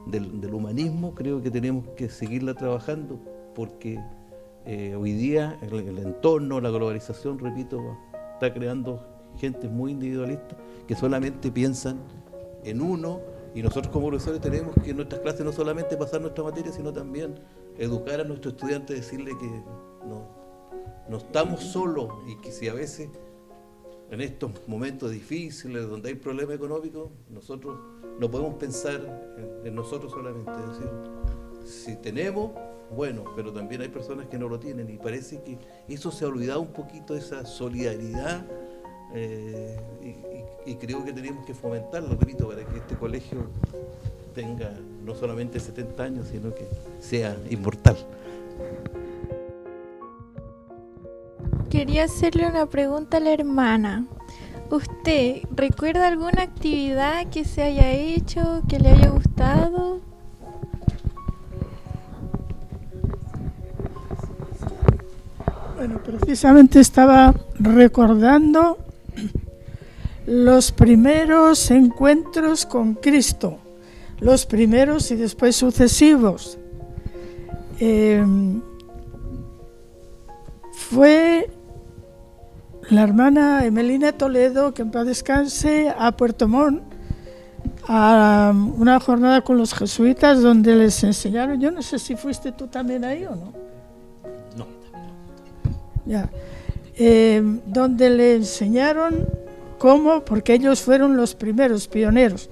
del humanismo, creo que tenemos que seguirla trabajando porque hoy día el entorno, la globalización, repito, está creando gente muy individualista que solamente piensan en uno, y nosotros como profesores tenemos que en nuestras clases no solamente pasar nuestra materia, sino también educar a nuestros estudiantes, decirle que no estamos solos y que si a veces en estos momentos difíciles donde hay problemas económicos, nosotros no podemos pensar en nosotros solamente, es decir, si tenemos, bueno, pero también hay personas que no lo tienen y parece que eso se ha olvidado un poquito, esa solidaridad, y creo que tenemos que fomentarlo, repito, para que este colegio tenga no solamente 70 años, sino que sea inmortal. Quería hacerle una pregunta a la hermana. ¿Usted recuerda alguna actividad que se haya hecho, que le haya gustado? Bueno, precisamente estaba recordando los primeros encuentros con Cristo, los primeros y después sucesivos. Fue la hermana Emelina Toledo, que en paz descanse, a Puerto Montt, a una jornada con los jesuitas donde les enseñaron, yo no sé si fuiste tú también ahí o no. No. Ya. Donde le enseñaron cómo, porque ellos fueron los primeros pioneros,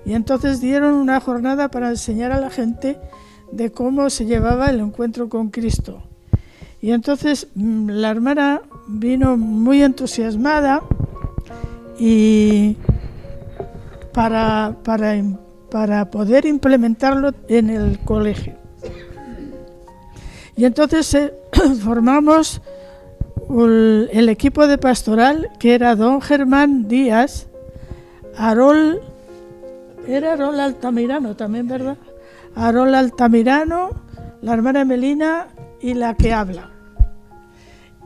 y entonces dieron una jornada para enseñar a la gente de cómo se llevaba el encuentro con Cristo. Y entonces la hermana vino muy entusiasmada y para poder implementarlo en el colegio. Y entonces formamos el equipo de pastoral, que era don Germán Díaz, Arol Altamirano también, ¿verdad? Arol Altamirano, la hermana Melina y la que habla.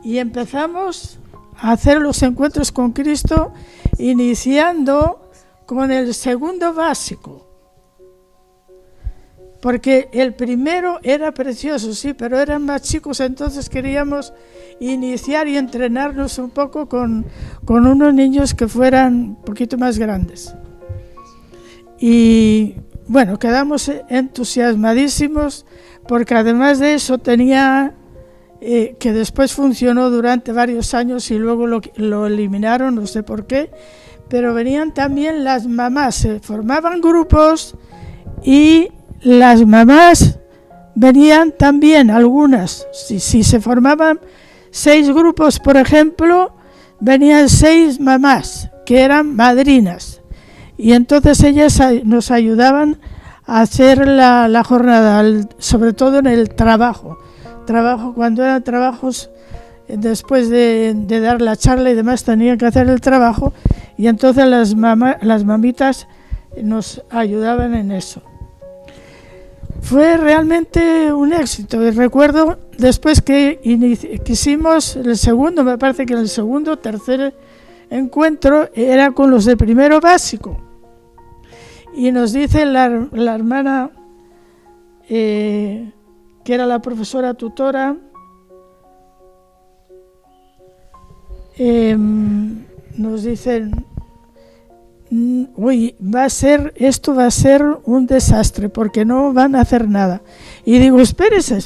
Y empezamos a hacer los encuentros con Cristo, iniciando con el segundo básico. Porque el primero era precioso, sí, pero eran más chicos, entonces queríamos iniciar y entrenarnos un poco con unos niños que fueran un poquito más grandes. Y bueno, quedamos entusiasmadísimos, porque además de eso tenía, que después funcionó durante varios años y luego lo eliminaron, no sé por qué, pero venían también las mamás, se formaban grupos y las mamás venían también, algunas, si se formaban 6 grupos, por ejemplo, venían 6 mamás que eran madrinas, y entonces ellas nos ayudaban a hacer la jornada, sobre todo en el trabajo, cuando eran trabajos, después de dar la charla y demás, tenían que hacer el trabajo, y entonces las mamitas nos ayudaban en eso. Fue realmente un éxito, y recuerdo después que hicimos el segundo, me parece que el segundo o tercer encuentro era con los de primero básico, y nos dice la hermana que era la profesora tutora, nos dicen: uy, esto va a ser un desastre porque no van a hacer nada. Y digo, espérese.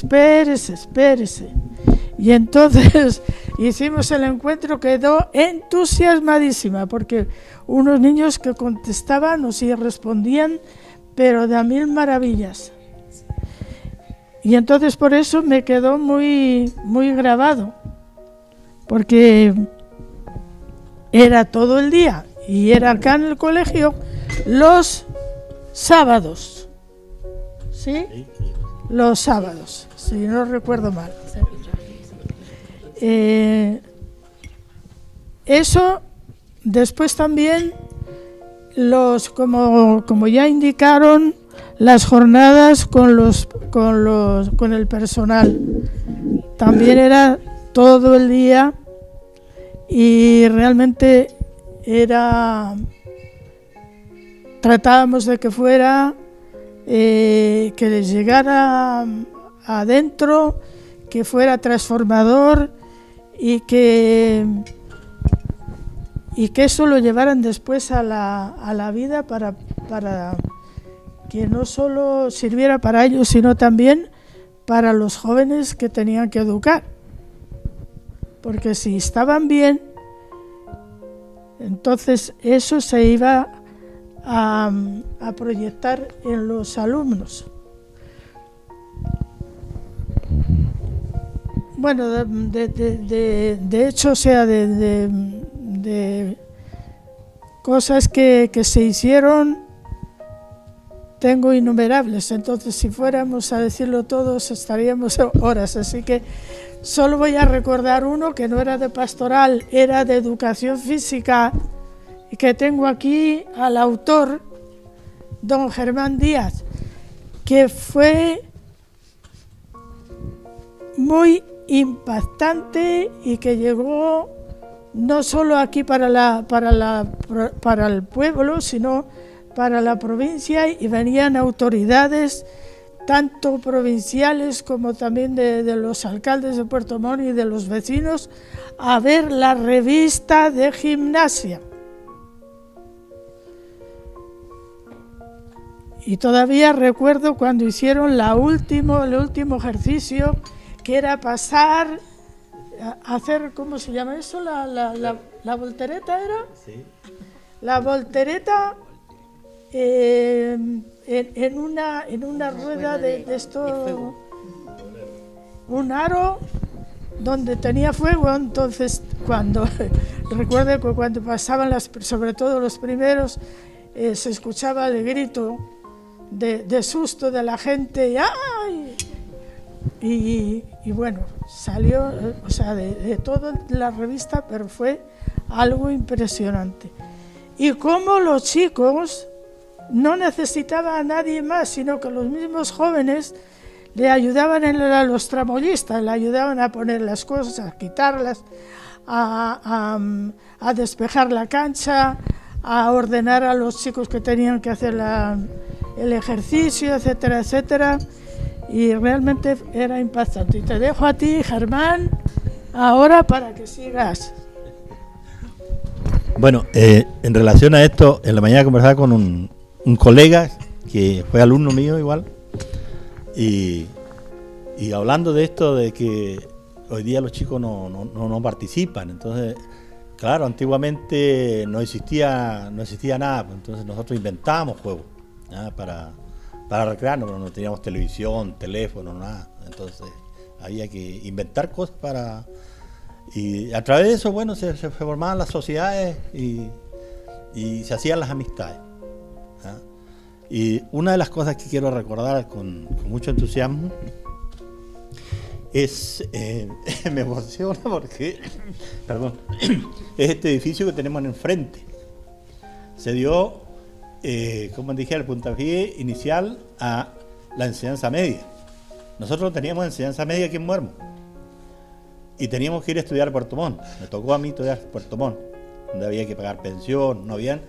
Y entonces hicimos el encuentro, quedó entusiasmadísima, porque unos niños que contestaban o sí respondían, pero de a mil maravillas. Y entonces por eso me quedó muy, muy grabado, porque era todo el día. Y era acá en el colegio los sábados, ¿sí? Los sábados, si no recuerdo mal. Eso, después también, como ya indicaron, las jornadas con el personal. También era todo el día y realmente tratábamos de que fuera, que les llegara adentro, que fuera transformador y que eso lo llevaran después a la vida para que no solo sirviera para ellos, sino también para los jóvenes que tenían que educar. porque si estaban bien, entonces eso se iba a proyectar en los alumnos. Bueno, de hecho, o sea, de cosas que se hicieron, tengo innumerables. Entonces, si fuéramos a decirlo todos, estaríamos horas. Así que solo voy a recordar uno que no era de pastoral, era de educación física, y que tengo aquí al autor, don Germán Díaz, que fue muy impactante y que llegó no solo aquí para el pueblo, sino para la provincia, y venían autoridades tanto provinciales como también de los alcaldes de Puerto Montt y de los vecinos a ver la revista de gimnasia. Y todavía recuerdo cuando hicieron el último ejercicio, que era pasar a hacer, ¿cómo se llama eso? La voltereta, ¿era? Sí. La voltereta en una rueda de esto, un aro donde tenía fuego. Entonces, recuerdo que cuando pasaban, sobre todo los primeros, se escuchaba el grito de susto de la gente. ¡Ay! Y bueno, salió, o sea, de toda la revista, pero fue algo impresionante. Y cómo los chicos no necesitaban a nadie más, sino que los mismos jóvenes le ayudaban a los tramoyistas, le ayudaban a poner las cosas, a quitarlas, a despejar la cancha, a ordenar a los chicos que tenían que hacer el ejercicio, etcétera, etcétera. Y realmente era impactante. Y te dejo a ti, Germán, ahora para que sigas. Bueno, en relación a esto, en la mañana conversaba con un colega que fue alumno mío igual, y hablando de esto de que hoy día los chicos no participan. Entonces, claro, antiguamente no existía nada, pues entonces nosotros inventábamos juegos, ¿ya? para recrearnos, pero no teníamos televisión, teléfono, nada. Entonces había que inventar cosas y a través de eso, bueno, se formaban las sociedades y se hacían las amistades, ¿ya? Y una de las cosas que quiero recordar con mucho entusiasmo es, me emociona porque, perdón, es este edificio que tenemos enfrente. Se dio, como dije, el puntapié inicial a la enseñanza media. Nosotros teníamos enseñanza media aquí en Muermo y teníamos que ir a estudiar a Puerto Montt. Me tocó a mí estudiar en Puerto Montt, donde había que pagar pensión, no habían.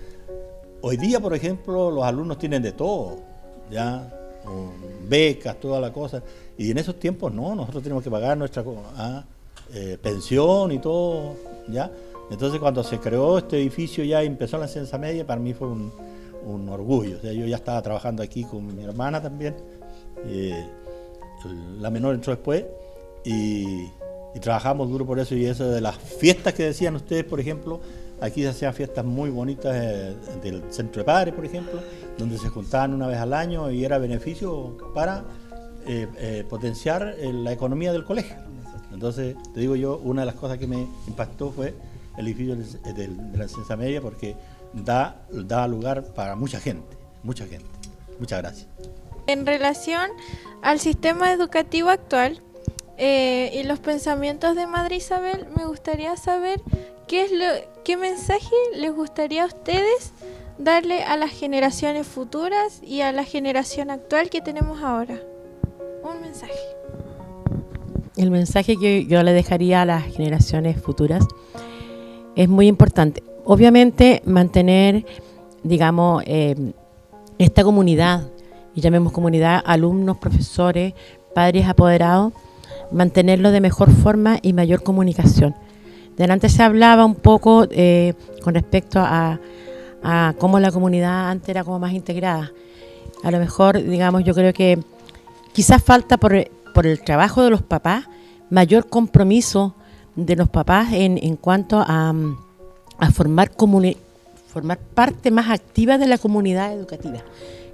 Hoy día, por ejemplo, los alumnos tienen de todo, ya, becas, toda la cosa, y en esos tiempos no, nosotros tenemos que pagar nuestra pensión y todo, ya. Entonces, cuando se creó este edificio ya empezó la enseñanza media, para mí fue un orgullo. O sea, yo ya estaba trabajando aquí con mi hermana también, la menor entró después, y trabajamos duro por eso. Y eso de las fiestas que decían ustedes, por ejemplo, aquí se hacían fiestas muy bonitas del Centro de Padres, por ejemplo, donde se juntaban una vez al año y era beneficio para potenciar la economía del colegio. Entonces, te digo yo, una de las cosas que me impactó fue el edificio de la enseñanza media, porque da lugar para mucha gente, mucha gente. Muchas gracias. En relación al sistema educativo actual y los pensamientos de Madre Isabel, me gustaría saber qué mensaje les gustaría a ustedes darle a las generaciones futuras y a la generación actual que tenemos ahora. Un mensaje. El mensaje que yo le dejaría a las generaciones futuras es muy importante. Obviamente mantener, digamos, esta comunidad, y llamemos comunidad, alumnos, profesores, padres apoderados, mantenerlo de mejor forma y mayor comunicación. Delante se hablaba un poco con respecto a cómo la comunidad antes era como más integrada. A lo mejor, digamos, yo creo que quizás falta por el trabajo de los papás mayor compromiso de los papás en cuanto a formar parte más activa de la comunidad educativa.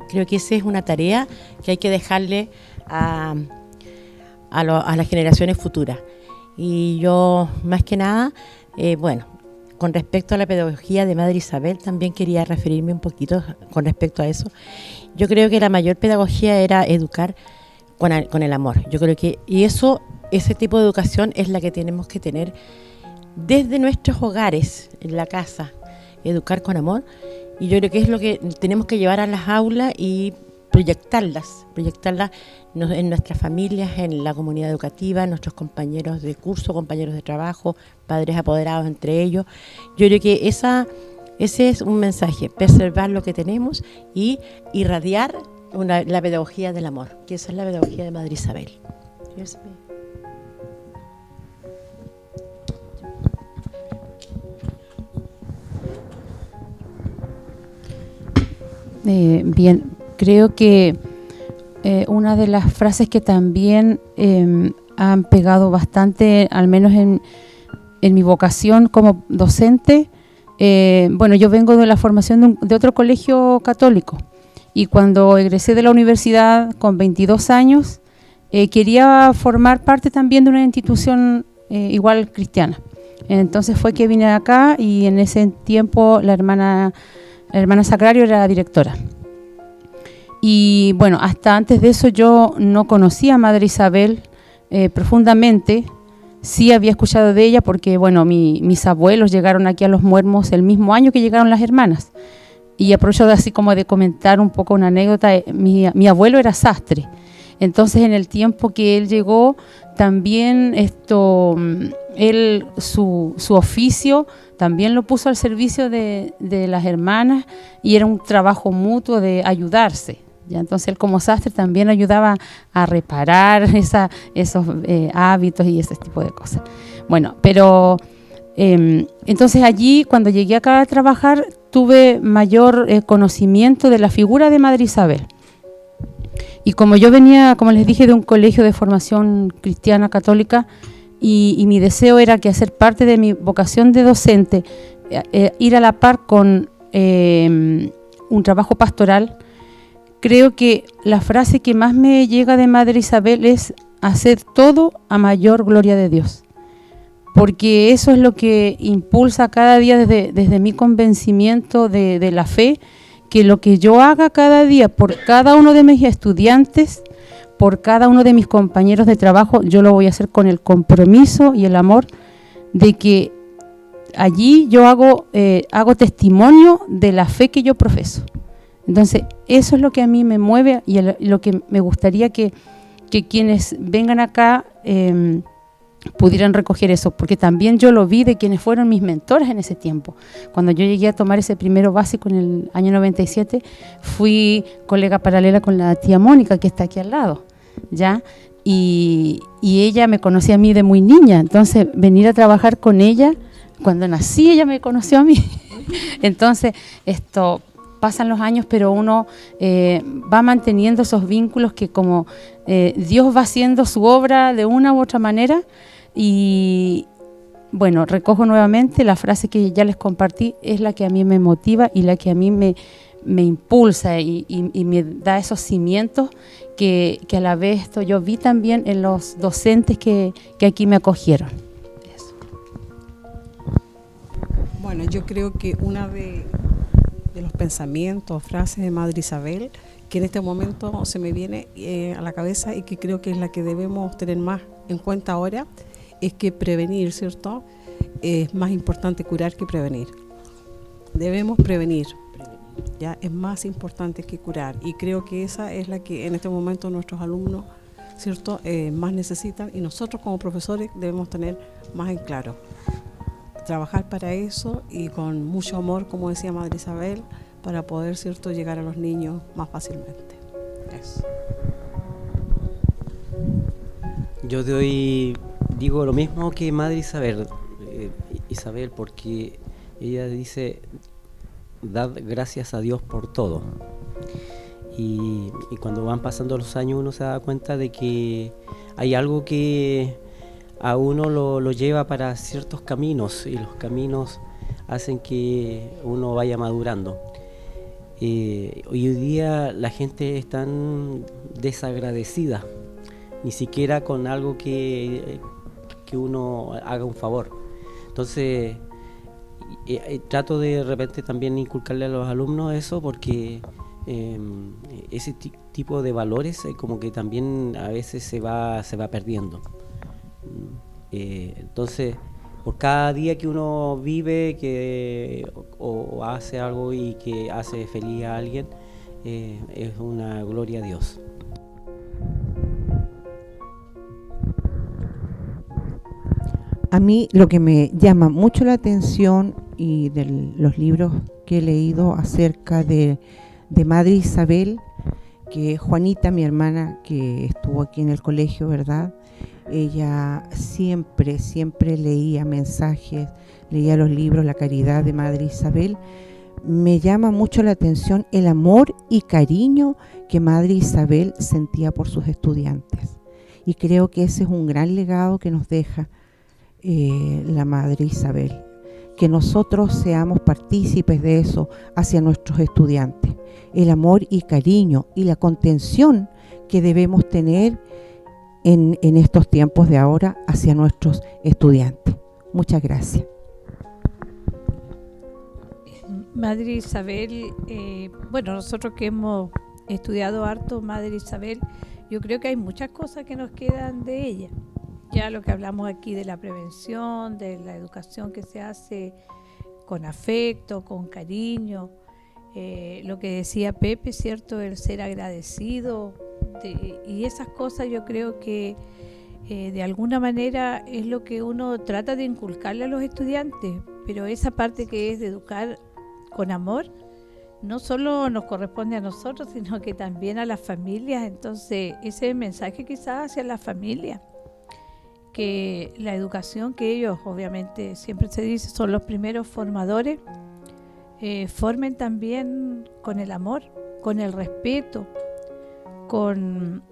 Creo que esa es una tarea que hay que dejarle a las generaciones futuras. Y yo, más que nada, con respecto a la pedagogía de Madre Isabel, también quería referirme un poquito con respecto a eso. Yo creo que la mayor pedagogía era educar con el amor. Yo creo que ese tipo de educación es la que tenemos que tener desde nuestros hogares, en la casa, educar con amor. Y yo creo que es lo que tenemos que llevar a las aulas y proyectarlas en nuestras familias, en la comunidad educativa, nuestros compañeros de curso, compañeros de trabajo, padres apoderados entre ellos. Yo creo que ese es un mensaje, preservar lo que tenemos y irradiar la pedagogía del amor, que esa es la pedagogía de Madre Isabel. Bien, creo que una de las frases que también han pegado bastante, al menos en mi vocación como docente, yo vengo de la formación de otro colegio católico y cuando egresé de la universidad con 22 años quería formar parte también de una institución igual cristiana. Entonces fue que vine acá y en ese tiempo la hermana Sacrario era la directora. Y bueno, hasta antes de eso yo no conocía a Madre Isabel profundamente. Sí había escuchado de ella porque, mis abuelos llegaron aquí a Los Muermos el mismo año que llegaron las hermanas. Y aprovecho así como de comentar un poco una anécdota. Mi abuelo era sastre. Entonces, en el tiempo que él llegó, también su oficio también lo puso al servicio de las hermanas y era un trabajo mutuo de ayudarse. ¿Ya? Entonces él como sastre también ayudaba a reparar esos hábitos y ese tipo de cosas. Pero entonces allí cuando llegué acá a trabajar tuve mayor conocimiento de la figura de Madre Isabel. Y como yo venía, como les dije, de un colegio de formación cristiana católica y mi deseo era que hacer parte de mi vocación de docente, ir a la par con un trabajo pastoral, creo que la frase que más me llega de Madre Isabel es hacer todo a mayor gloria de Dios. Porque eso es lo que impulsa cada día desde mi convencimiento de la fe, que lo que yo haga cada día por cada uno de mis estudiantes, por cada uno de mis compañeros de trabajo, yo lo voy a hacer con el compromiso y el amor de que allí yo hago testimonio de la fe que yo profeso. Entonces, eso es lo que a mí me mueve y lo que me gustaría que quienes vengan acá pudieran recoger eso, porque también yo lo vi de quienes fueron mis mentores en ese tiempo. Cuando yo llegué a tomar ese primero básico en el año 97, fui colega paralela con la tía Mónica, que está aquí al lado, ¿ya? Y ella me conocía a mí de muy niña, entonces venir a trabajar con ella, cuando nací ella me conoció a mí. Entonces, pasan los años, pero uno va manteniendo esos vínculos que como Dios va haciendo su obra de una u otra manera. Y bueno, recojo nuevamente la frase que ya les compartí, es la que a mí me motiva y la que a mí me impulsa y me da esos cimientos que a la vez yo vi también en los docentes que aquí me acogieron. Eso. Bueno, yo creo que una de los pensamientos, frases de Madre Isabel, que en este momento se me viene a la cabeza y que creo que es la que debemos tener más en cuenta ahora, es que prevenir, ¿cierto? Es más importante curar que prevenir. Debemos prevenir, ya es más importante que curar, y creo que esa es la que en este momento nuestros alumnos, ¿cierto? Más necesitan, y nosotros como profesores debemos tener más en claro. Trabajar para eso y con mucho amor, como decía Madre Isabel, para poder, ¿cierto?, llegar a los niños más fácilmente. Eso. Yo digo lo mismo que Madre Isabel, porque ella dice, dad gracias a Dios por todo. Y cuando van pasando los años uno se da cuenta de que hay algo que a uno lo lleva para ciertos caminos, y los caminos hacen que uno vaya madurando. Hoy día la gente es tan desagradecida, ni siquiera con algo que uno haga un favor. Entonces trato de repente también inculcarle a los alumnos eso, porque ese tipo de valores como que también a veces se va perdiendo. Entonces, por cada día que uno vive o hace algo y que hace feliz a alguien, es una gloria a Dios. A mí lo que me llama mucho la atención, y de los libros que he leído acerca de Madre Isabel, que Juanita, mi hermana, que estuvo aquí en el colegio, ¿verdad? Ella siempre leía mensajes, leía los libros, La caridad de Madre Isabel. Me llama mucho la atención el amor y cariño que Madre Isabel sentía por sus estudiantes. Y creo que ese es un gran legado que nos deja la Madre Isabel. Que nosotros seamos partícipes de eso hacia nuestros estudiantes. El amor y cariño y la contención que debemos tener en estos tiempos de ahora hacia nuestros estudiantes. Muchas gracias. Madre Isabel, bueno, nosotros que hemos estudiado harto Madre Isabel, yo creo que hay muchas cosas que nos quedan de ella. Ya lo que hablamos aquí de la prevención, de la educación que se hace con afecto, con cariño, lo que decía Pepe, ¿cierto? El ser agradecido, y esas cosas yo creo que de alguna manera es lo que uno trata de inculcarle a los estudiantes, pero esa parte que es de educar con amor, no solo nos corresponde a nosotros, sino que también a las familias. Entonces ese mensaje quizás hacia las familias, que la educación que ellos, obviamente siempre se dice, son los primeros formadores, formen también con el amor, con el respeto, con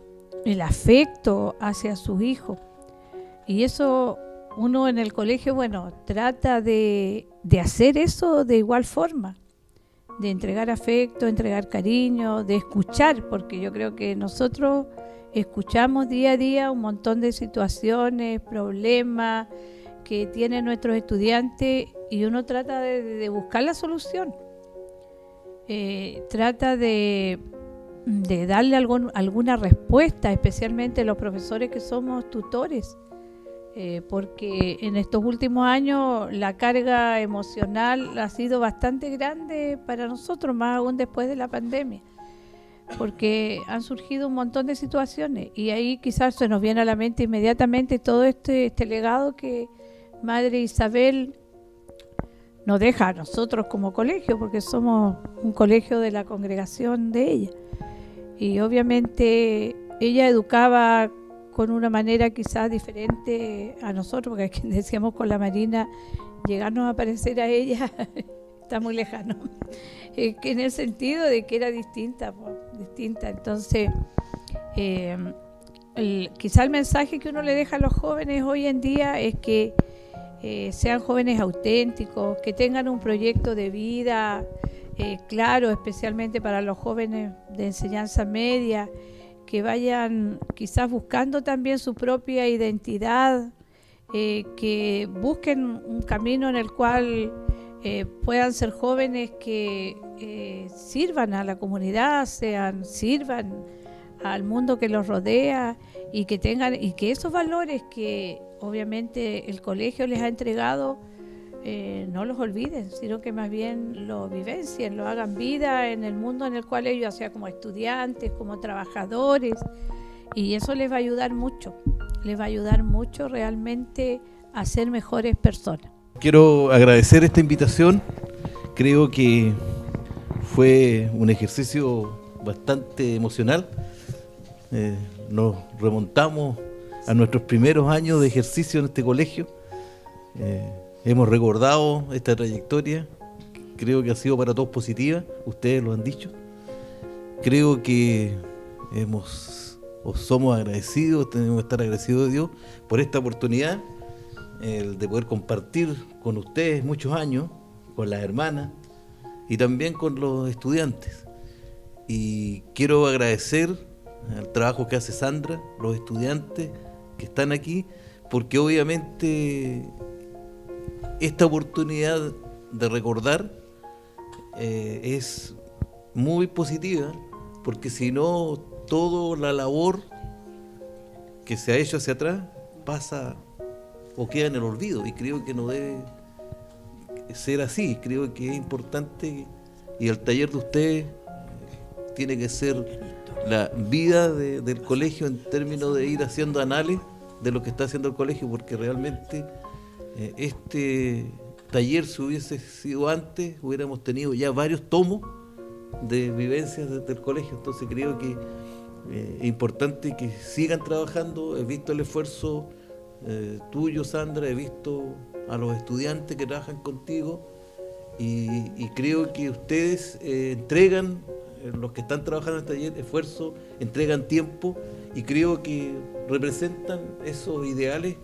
el afecto hacia sus hijos. Y eso uno en el colegio, bueno, trata de hacer eso de igual forma, de entregar afecto, entregar cariño, de escuchar, porque yo creo que nosotros escuchamos día a día un montón de situaciones, problemas que tienen nuestros estudiantes, y uno trata de buscar la solución. Trata de darle alguna respuesta, especialmente los profesores que somos tutores, porque en estos últimos años la carga emocional ha sido bastante grande para nosotros, más aún después de la pandemia, porque han surgido un montón de situaciones, y ahí quizás se nos viene a la mente inmediatamente todo este legado que Madre Isabel nos deja a nosotros como colegio, porque somos un colegio de la congregación de ella. Y obviamente ella educaba con una manera quizás diferente a nosotros, porque decíamos con la Marina, llegarnos a parecer a ella está muy lejano, que en el sentido de que era distinta. Entonces quizá el mensaje que uno le deja a los jóvenes hoy en día es que sean jóvenes auténticos, que tengan un proyecto de vida claro, especialmente para los jóvenes de enseñanza media, que vayan quizás buscando también su propia identidad, que busquen un camino en el cual puedan ser jóvenes que sirvan a la comunidad, sirvan al mundo que los rodea, y que tengan, y que esos valores que obviamente el colegio les ha entregado no los olviden, sino que más bien lo vivencien, lo hagan vida en el mundo en el cual ellos, o sea, como estudiantes, como trabajadores, y eso les va a ayudar mucho realmente a ser mejores personas. Quiero agradecer esta invitación. Creo que fue un ejercicio bastante emocional. Nos remontamos a nuestros primeros años de ejercicio en este colegio. Hemos recordado esta trayectoria. Creo que ha sido para todos positiva. Ustedes lo han dicho. Creo que hemos o somos agradecidos, tenemos que estar agradecidos de Dios por esta oportunidad, de poder compartir con ustedes muchos años, con las hermanas y también con los estudiantes. Y quiero agradecer el trabajo que hace Sandra, los estudiantes que están aquí, porque obviamente esta oportunidad de recordar es muy positiva, porque si no, toda la labor que se ha hecho hacia atrás pasa o queda en el olvido, y creo que no debe ser así. Creo que es importante, y el taller de ustedes tiene que ser la vida del colegio en términos de ir haciendo análisis de lo que está haciendo el colegio, porque realmente este taller, si hubiese sido antes, hubiéramos tenido ya varios tomos de vivencias desde el colegio. Entonces creo que es importante que sigan trabajando. He visto el esfuerzo tuyo, Sandra, he visto a los estudiantes que trabajan contigo, y creo que ustedes entregan, los que están trabajando en el taller, esfuerzo, entregan tiempo, y creo que representan esos ideales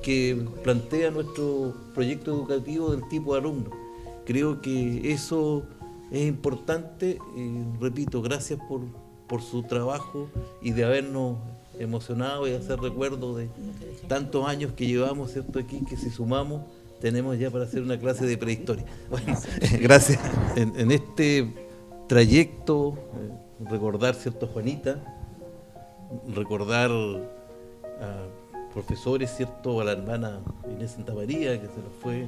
que plantea nuestro proyecto educativo del tipo de alumno. Creo que eso es importante. Repito, gracias por su trabajo y de habernos emocionado y hacer recuerdo de tantos años que llevamos, ¿cierto? Aquí, que si sumamos tenemos ya para hacer una clase de prehistoria. Bueno, gracias. En este trayecto, recordar, ¿cierto, Juanita? Recordar a profesores, ¿cierto? A la hermana Inés Santamaría, que se nos fue,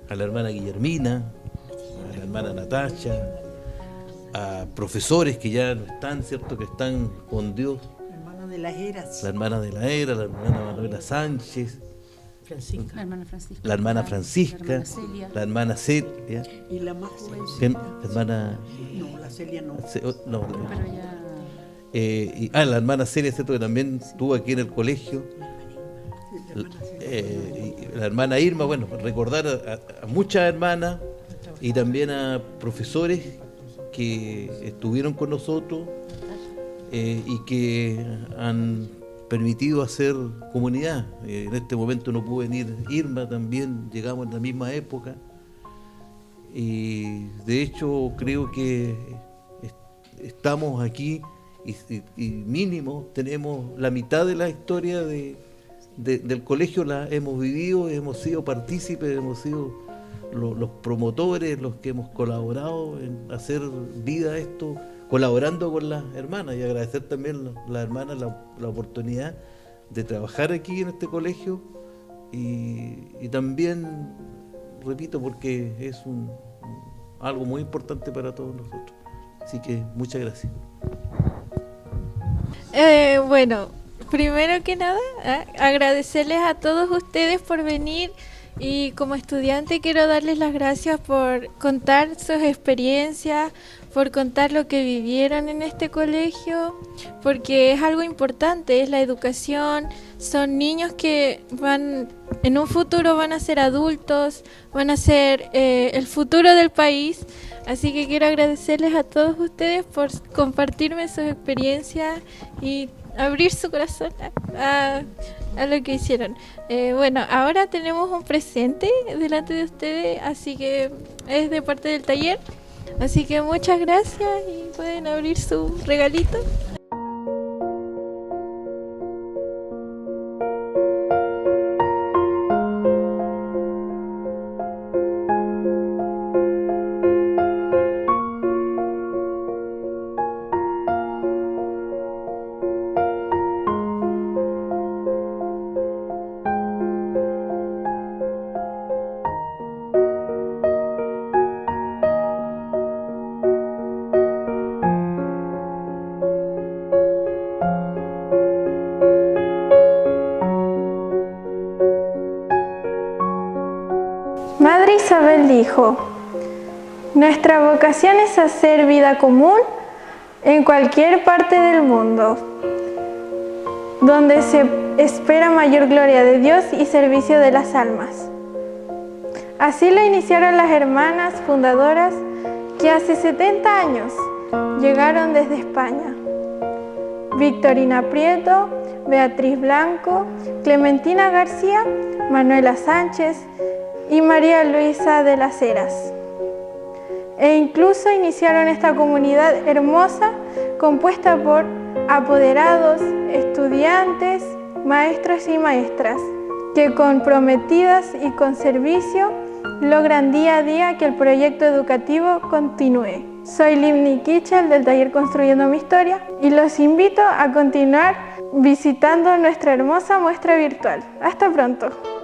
a la hermana Guillermina, a la hermana Natacha, a profesores que ya no están, ¿cierto? Que están con Dios. La hermana de las Eras. La hermana de la Era, la hermana Manuela Sánchez. Francisca. La hermana Francisca. La hermana Francisca. La hermana Celia. Y la más joven. La hermana... No, la Celia no. No. La hermana Celia, ¿cierto? Que también estuvo aquí en el colegio. La hermana Irma. Bueno, recordar a muchas hermanas y también a profesores que estuvieron con nosotros y que han permitido hacer comunidad. En este momento no pudo venir Irma, también llegamos en la misma época, y de hecho creo que estamos aquí y mínimo tenemos la mitad de la historia del colegio, la hemos vivido, hemos sido partícipes, hemos sido los promotores, los que hemos colaborado en hacer vida esto, colaborando con las hermanas, y agradecer también a las hermanas la oportunidad de trabajar aquí en este colegio, y también, repito, porque es algo muy importante para todos nosotros. Así que muchas gracias. Bueno, primero que nada, agradecerles a todos ustedes por venir. Y como estudiante quiero darles las gracias por contar sus experiencias, por contar lo que vivieron en este colegio, porque es algo importante, es la educación, son niños que en un futuro van a ser adultos, van a ser el futuro del país, así que quiero agradecerles a todos ustedes por compartirme sus experiencias y abrir su corazón a lo que hicieron. Bueno, ahora tenemos un presente delante de ustedes, así que es de parte del taller, así que muchas gracias y pueden abrir su regalito. Madre Isabel dijo: nuestra vocación es hacer vida común en cualquier parte del mundo, donde se espera mayor gloria de Dios y servicio de las almas. Así lo iniciaron las hermanas fundadoras que hace 70 años llegaron desde España. Victorina Prieto, Beatriz Blanco, Clementina García, Manuela Sánchez y María Luisa de las Heras. E incluso iniciaron esta comunidad hermosa compuesta por apoderados, estudiantes, maestros y maestras, que comprometidas y con servicio logran día a día que el proyecto educativo continúe. Soy Limni Kichel del taller Construyendo mi Historia y los invito a continuar visitando nuestra hermosa muestra virtual. Hasta pronto.